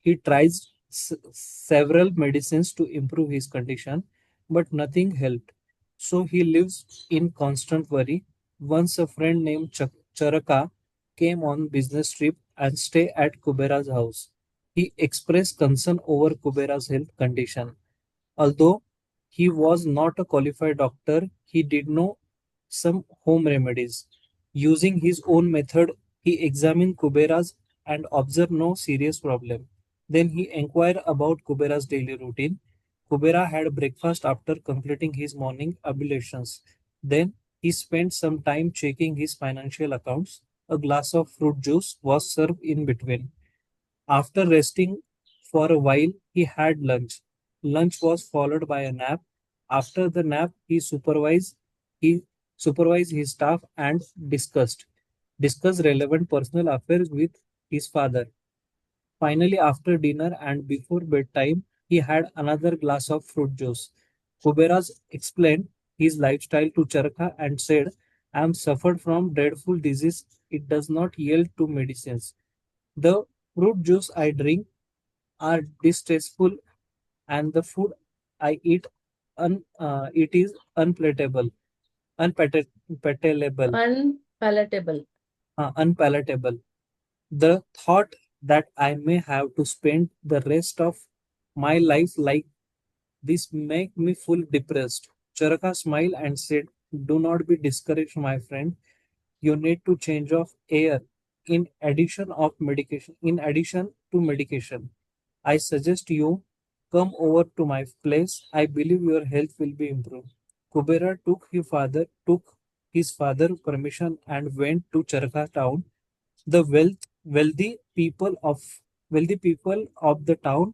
He tries several medicines to improve his condition, but nothing helped. So he lives in constant worry. Once a friend named Charaka came on business trip and stayed at Kubera's house. He expressed concern over Kubera's health condition. Although he was not a qualified doctor, he did know some home remedies. Using his own method, he examined Kubera's and observed no serious problem. Then he inquired about Kubera's daily routine. Kubera had breakfast after completing his morning ablutions. Then he spent some time checking his financial accounts. A glass of fruit juice was served in between. After resting for a while, he had lunch. Lunch was followed by a nap. After the nap, he supervised his staff and discussed relevant personal affairs with his father. Finally, after dinner and before bedtime, he had another glass of fruit juice. Kuberas explained his lifestyle to Charaka and said, I am suffered from dreadful disease. It does not yield to medicines. The fruit juice I drink are distasteful, and the food I eat it is unpalatable, Unpalatable. unpalatable. The thought that I may have to spend the rest of my life like this make me full depressed. Charaka smiled and said, "Do not be discouraged, my friend. You need to change of air in addition to medication. I suggest you come over to my place. I believe your health will be improved." Kubera took his father permission and went to Charka town. The wealthy people of the town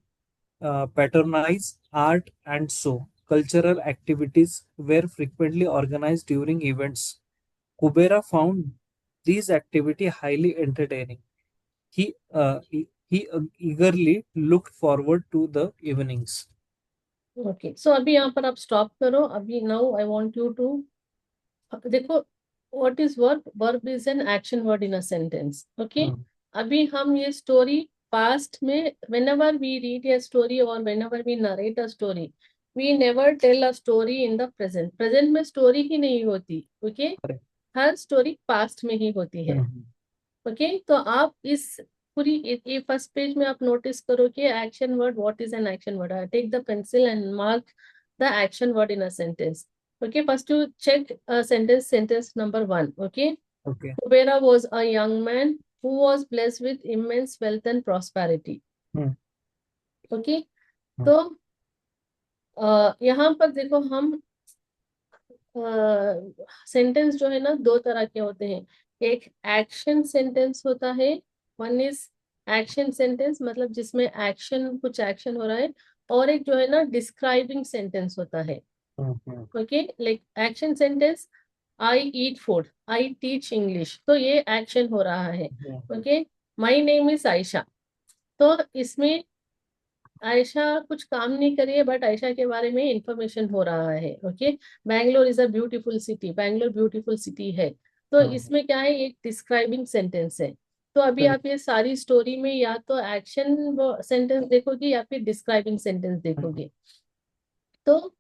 patronize art and so cultural activities were frequently organized during events. Kubera found these activities highly entertaining. He eagerly looked forward to the evenings. Okay so अभी यहाँ पर आप stop करो अभी now I want you to देखो what is verb verb is an action word in a sentence okay Hmm. अभी हम ये स्टोरी पास्ट में whenever we read a story or whenever we narrate a story we never tell a story in the present में story ही नहीं होती okay Correct. हर story past में ही होती है Mhm. ओके तो आप इस पूरी ये फर्स्ट पेज में आप नोटिस करो कि action word what is an action word take the pencil and mark the action word in a sentence okay first you check sentence number 1 okay Okay. Kubera was a young man who was blessed with immense wealth and prosperity Hmm. okay Hmm. तो यहाँ पर देखो हम sentence जो है ना दो तरह के होते हैं एक एक्शन सेंटेंस होता है वन इज एक्शन सेंटेंस मतलब जिसमें एक्शन कुछ एक्शन हो रहा है और एक जो है ना डिस्क्राइबिंग सेंटेंस होता है Hmm. Hmm. Okay like action sentence I eat food, I teach English, तो ये एक्शन हो रहा है। Hmm, okay, my name is Ayesha, तो इसमें आयशा कुछ काम नहीं करी है, बट आयशा के बारे में इंफॉर्मेशन हो रहा है। Okay, Bangalore is a beautiful city, Bangalore beautiful city है। तो हम्म, इसमें क्या है, एक डिस्क्राइबिंग सेंटेंस है। तो अभी correct, आप ये सारी स्टोरी में या तो एक्शन सेंटेंस देखोगे या फिर डिस्क्राइबिंग सेंटेंस हम्म, देखोगे। तो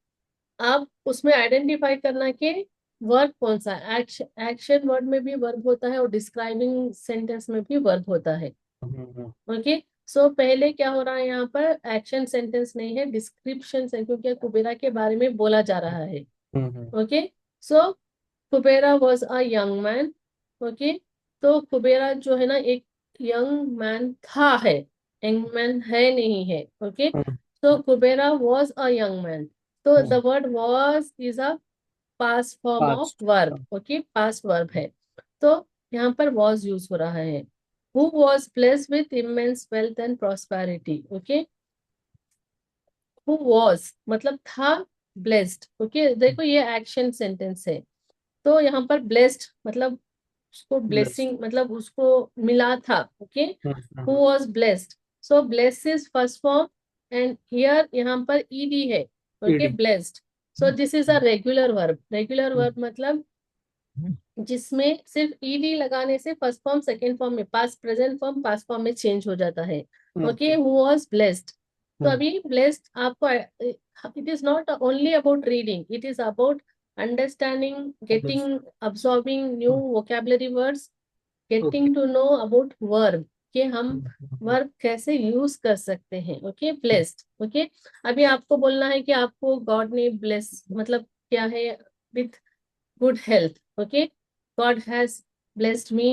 आप उसमें आइडेंटिफाई करना कि वर्ब कौन सा, एक्शन एक्शन वर्ड में भी वर्ब होता है और डिस्क्राइबिंग सेंटेंस में भी वर्ब होता है। हम्म, ओके, सो पहले क्या हो रहा है, यहाँ पर एक्शन सेंटेंस नहीं है, डिस्क्रिप्शन है, क्योंकि कुबेरा के बारे में बोला जा रहा है। Hmm, okay, so Kubera was a young man. Okay, तो कुबेरा जो है ना, एक यंग मैन था, है, यंग मैन है नहीं है। ओके, हम्म, तो कुबेरा वॉज अ यंग मैन, तो the hmm, word was is a past form of past, verb. Okay, past verb है, तो यहाँ पर वॉज यूज हो रहा है। Who was blessed with immense wealth and prosperity. Okay, who was मतलब था, ब्लेस्ड। ओके, देखो ये एक्शन सेंटेंस है, तो यहाँ पर ब्लेस्ड मतलब उसको blessed, ब्लेसिंग मतलब उसको मिला था। Okay, hmm, who was blessed, so bless is first form, and here यहाँ पर ईडी है। Okay, ed, blessed, so this is a regular verb. Regular hmm, verb मतलब जिसमें सिर्फ ईडी लगाने से फर्स्ट फॉर्म सेकंड फॉर्म में, past present form past form में चेंज हो जाता है। Okay, okay, who was blessed, तो हम्म, अभी ब्लेस्ड आपको, it is not only about reading, it is about understanding, others, getting, absorbing new hmm, vocabulary words, okay, getting to know about verb, कि हम हम्म, वर्ब कैसे यूज कर सकते हैं। Okay, blessed. ओके, अभी आपको बोलना है कि आपको गॉड ने ब्लेस मतलब क्या है, with good health. Okay, God has blessed me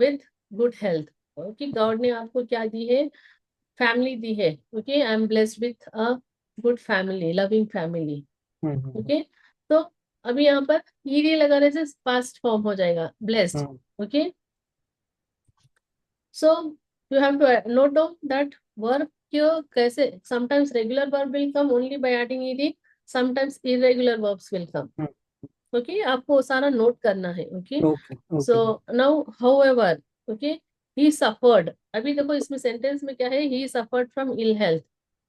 with good health. Okay, God ने आपको क्या दी है, फैमिली दी है। Okay, I am blessed with a good family, loving family. Hmm, Okay, तो अभी यहाँ पर ईडी लगाने से पास्ट फॉर्म हो जाएगा blessed. Hmm, Okay, so you have to note down that verb क्यों कैसे, sometimes regular verb will come only by adding ed, sometimes irregular verbs will come. Hmm, okay, आपको सारा नोट करना है। Okay, okay, so okay, now however, okay, he suffered, अभी देखो इसमें sentence में क्या है, he suffered from ill health,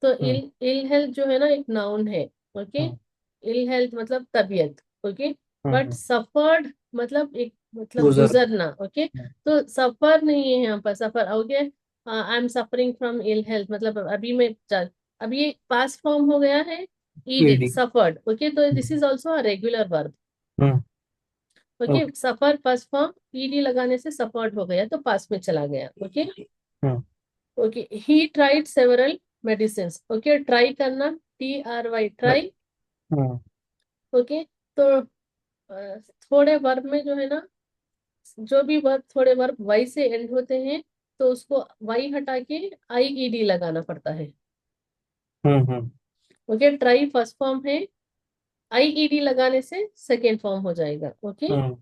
तो हम्म, इल इल हेल्थ जो है ना एक नाउन है। ओके, हम्म, इल हेल्थ मतलब तबीयत। ओके, बट हम्म, सफर्ड मतलब एक मतलब गुजर, गुजरना। ओके, तो सफर नहीं है यहाँ पर, suffer. Okay, I am suffering from ill health मतलब अभी मैं अभी पास्ट फॉर्म हो गया है, ईडी ed, सफर्ड। ओके, तो this hmm, is also a regular verb. Hmm, okay, okay, suffer first form, ED लगाने से सफर्ड हो गया, तो पास में चला गया। Okay, hmm, okay, he tried several medicine. Okay, try करना, TRY, ट्राई। हम्म, ओके, तो थोड़े वर्ब में जो है ना, जो भी वर्ब थोड़े वर्ब वाई से एंड होते हैं, तो उसको वाई हटा के IED लगाना पड़ता है। Hmm, okay, try first form है, IED लगाने से सेकेंड फॉर्म हो जाएगा। ओके, हम्म,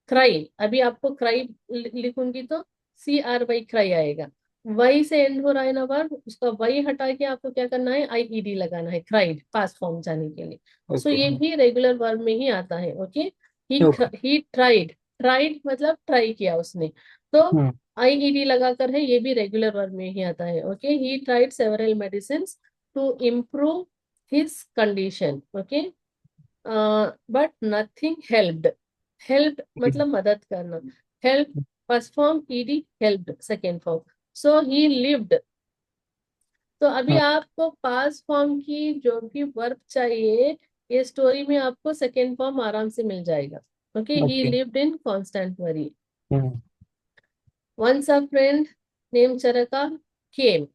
क्राई, अभी आपको क्राई लिखूंगी तो CRY क्राई आएगा। वाई से एंड हो रहा है ना वर्ब, उसका वाई हटा के आपको क्या करना है, IED लगाना है, क्राइड पास्ट फॉर्म जाने के लिए। सो okay, ये भी रेगुलर वर्ब में ही आता है। Okay, okay, he tried, tried मतलब ट्राई किया उसने, तो हम्म, IED लगाकर है, ये भी रेगुलर वर्ब में ही आता है। Okay, he tried several medicine to improve his condition. Okay, but nothing helped, help ed, मतलब मदद करना, help first form, ED helped second form, so he lived. तो अभी हम्म, आपको पास्ट फॉर्म की जो भी वर्ब चाहिए, ये स्टोरी में आपको सेकेंड फॉर्म आराम से मिल जाएगा। Okay, he okay, lived in constant worry. Hmm, once a friend name Charaka came,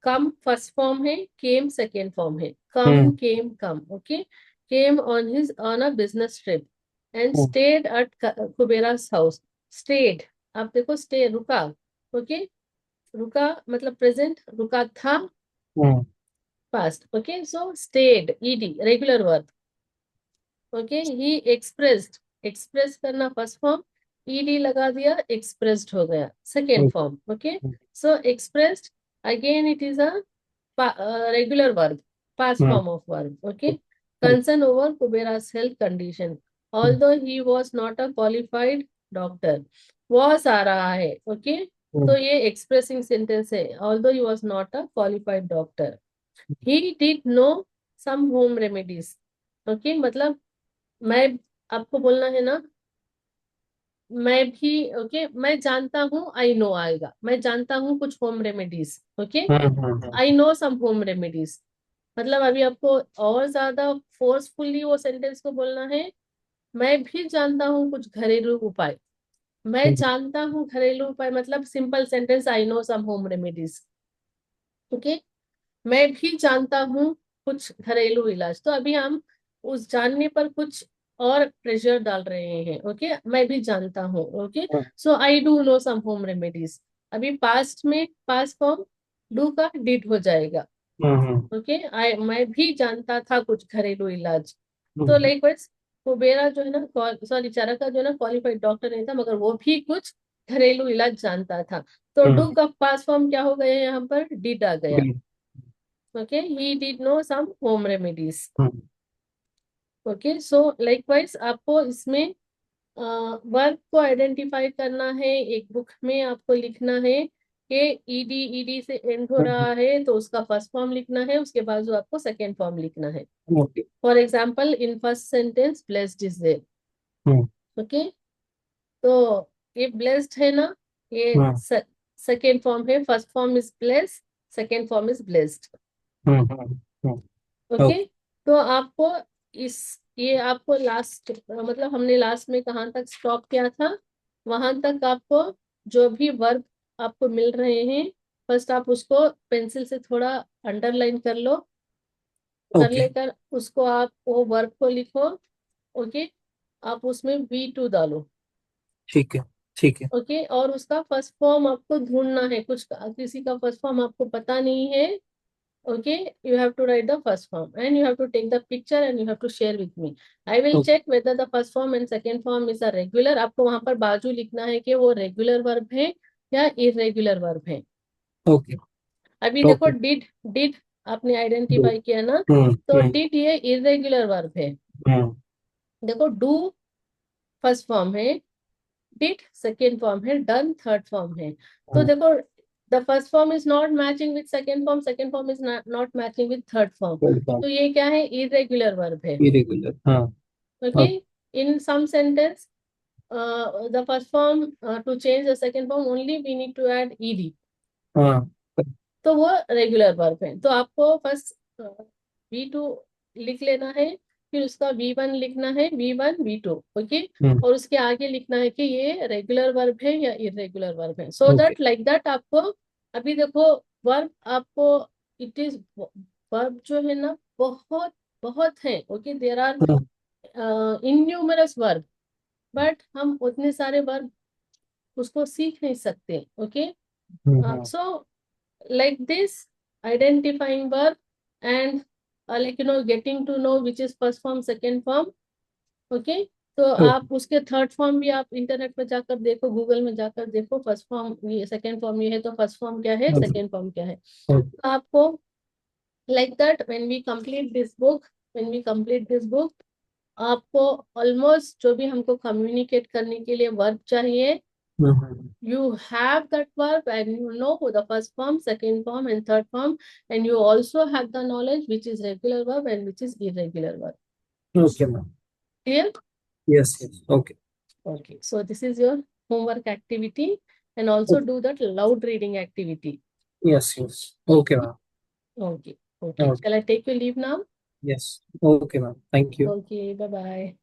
come first form है, केम सेकेंड फॉर्म है, come hmm, came come. Okay, came on a business trip and hmm, stayed at Kubera's house. Stayed, आप देखो stay रुका। Okay, रुका मतलब present, रुका था hmm, past. Okay, so stayed ED regular verb. Okay, he expressed, express करना first form, ED लगा दिया, एक्सप्रेस्ड हो गया second okay, form. Okay, so expressed, again it is a regular verb, past hmm, form of verb. Okay, concern over Kubera's health condition. although he was not a qualified doctor. was आ रहा है, okay तो ये expressing sentence है, although he was not a qualified doctor. he did know some home remedies. Okay मतलब मैं, आपको बोलना है ना, मैं भी, ओके मैं जानता हूँ, आई नो आएगा, मैं जानता हूँ कुछ home remedies, okay I know some home remedies. मतलब अभी आपको और ज्यादा फोर्सफुली वो सेंटेंस को बोलना है, मैं भी जानता हूँ कुछ घरेलू उपाय। मैं जानता हूँ घरेलू उपाय मतलब simple sentence, I know some home remedies, okay मैं भी जानता हूँ कुछ घरेलू इलाज। तो अभी हम उस जानने पर कुछ और प्रेशर डाल रहे हैं, ओके मैं भी जानता हूँ, okay so I do know some home remedies. अभी पास्ट में पास्ट फॉर्म डू का डिड हो जाएगा, ओके आई मैं भी जानता था कुछ घरेलू इलाज। तो लाइक वाइज कुबेरा जो है ना, सॉरी चरका जो है ना क्वालिफाइड डॉक्टर नहीं था, मगर वो भी कुछ घरेलू इलाज जानता था। तो डू का पास्ट फॉर्म क्या हो गया, यहाँ पर डिड आ गया, okay he did know some home remedies. okay so likewise आपको इसमें वर्ब को आइडेंटिफाई करना है। एक बुक में आपको लिखना है कि ईडी ईडी से एंड हो रहा है तो उसका फर्स्ट फॉर्म लिखना है, उसके बाद जो आपको सेकेंड फॉर्म लिखना है। For example in first sentence blessed is there, okay तो ये ब्लेस्ड है ना, ये सेकेंड फॉर्म है, first form is blessed, second form is blessed, okay तो आपको इस, ये आपको लास्ट मतलब हमने लास्ट में कहाँ तक स्टॉप किया था, वहां तक आपको जो भी वर्ब आपको मिल रहे हैं फर्स्ट आप उसको पेंसिल से थोड़ा अंडरलाइन कर लो, कर लेकर उसको आप वो वर्ब को लिखो, ओके आप उसमें V2 डालो, ठीक है ठीक है ओके और उसका फर्स्ट फॉर्म आपको ढूंढना है, कुछ किसी का फर्स्ट फॉर्म आपको पता नहीं है, okay you have to write the first form and you have to take the picture and you have to share with me. I will check whether the first form and second form is a regular. आपको वहां पर बाजू लिखना है कि वो regular verb है या इरेगुलर वर्ब है। ओके अभी देखो डिड आपने आइडेंटिफाई किया ना, तो डिड ये इरेगुलर वर्ब है। देखो डू फर्स्ट फॉर्म है, डिड सेकेंड फॉर्म है, डन थर्ड फॉर्म है। तो देखो the first form is not matching with second form is not matching with third form. तो ये क्या है, irregular verb है, इरेगुलर हाँ okay in some sentence the first form to change the second form only we need to add ed, हाँ तो वो regular verb है। तो आपको फर्स्ट V2 लिख लेना है, फिर उसका V1 लिखना है, V1 V2, ओके और उसके आगे लिखना है कि ये रेगुलर वर्ब है या इरेगुलर वर्ब है, सो दैट लाइक दैट आपको अभी देखो वर्ब आपको इट इज वर्ब जो है ना बहुत बहुत है, okay there are numerous verb, but हम उतने सारे वर्ब उसको सीख नहीं सकते, okay so like this identifying verb and like getting to know which is first form second form, okay तो आप उसके थर्ड फॉर्म भी आप इंटरनेट पे जाकर देखो, गूगल में जाकर देखो फर्स्ट फॉर्म ये सेकेंड फॉर्म ये है तो फर्स्ट फॉर्म क्या है सेकेंड फॉर्म क्या है। तो आपको like that when we complete this book आपको ऑलमोस्ट जो भी हमको कम्युनिकेट करने के लिए वर्ब चाहिए, you have that verb and you know the first form, second form and third form, and you also have the knowledge which is regular verb and which is irregular verb. okay ma'am Clear? yes okay So this is your homework activity and also do that loud reading activity. yes okay ma'am Okay. Shall I take your leave now? yes okay ma'am thank you Okay, bye bye.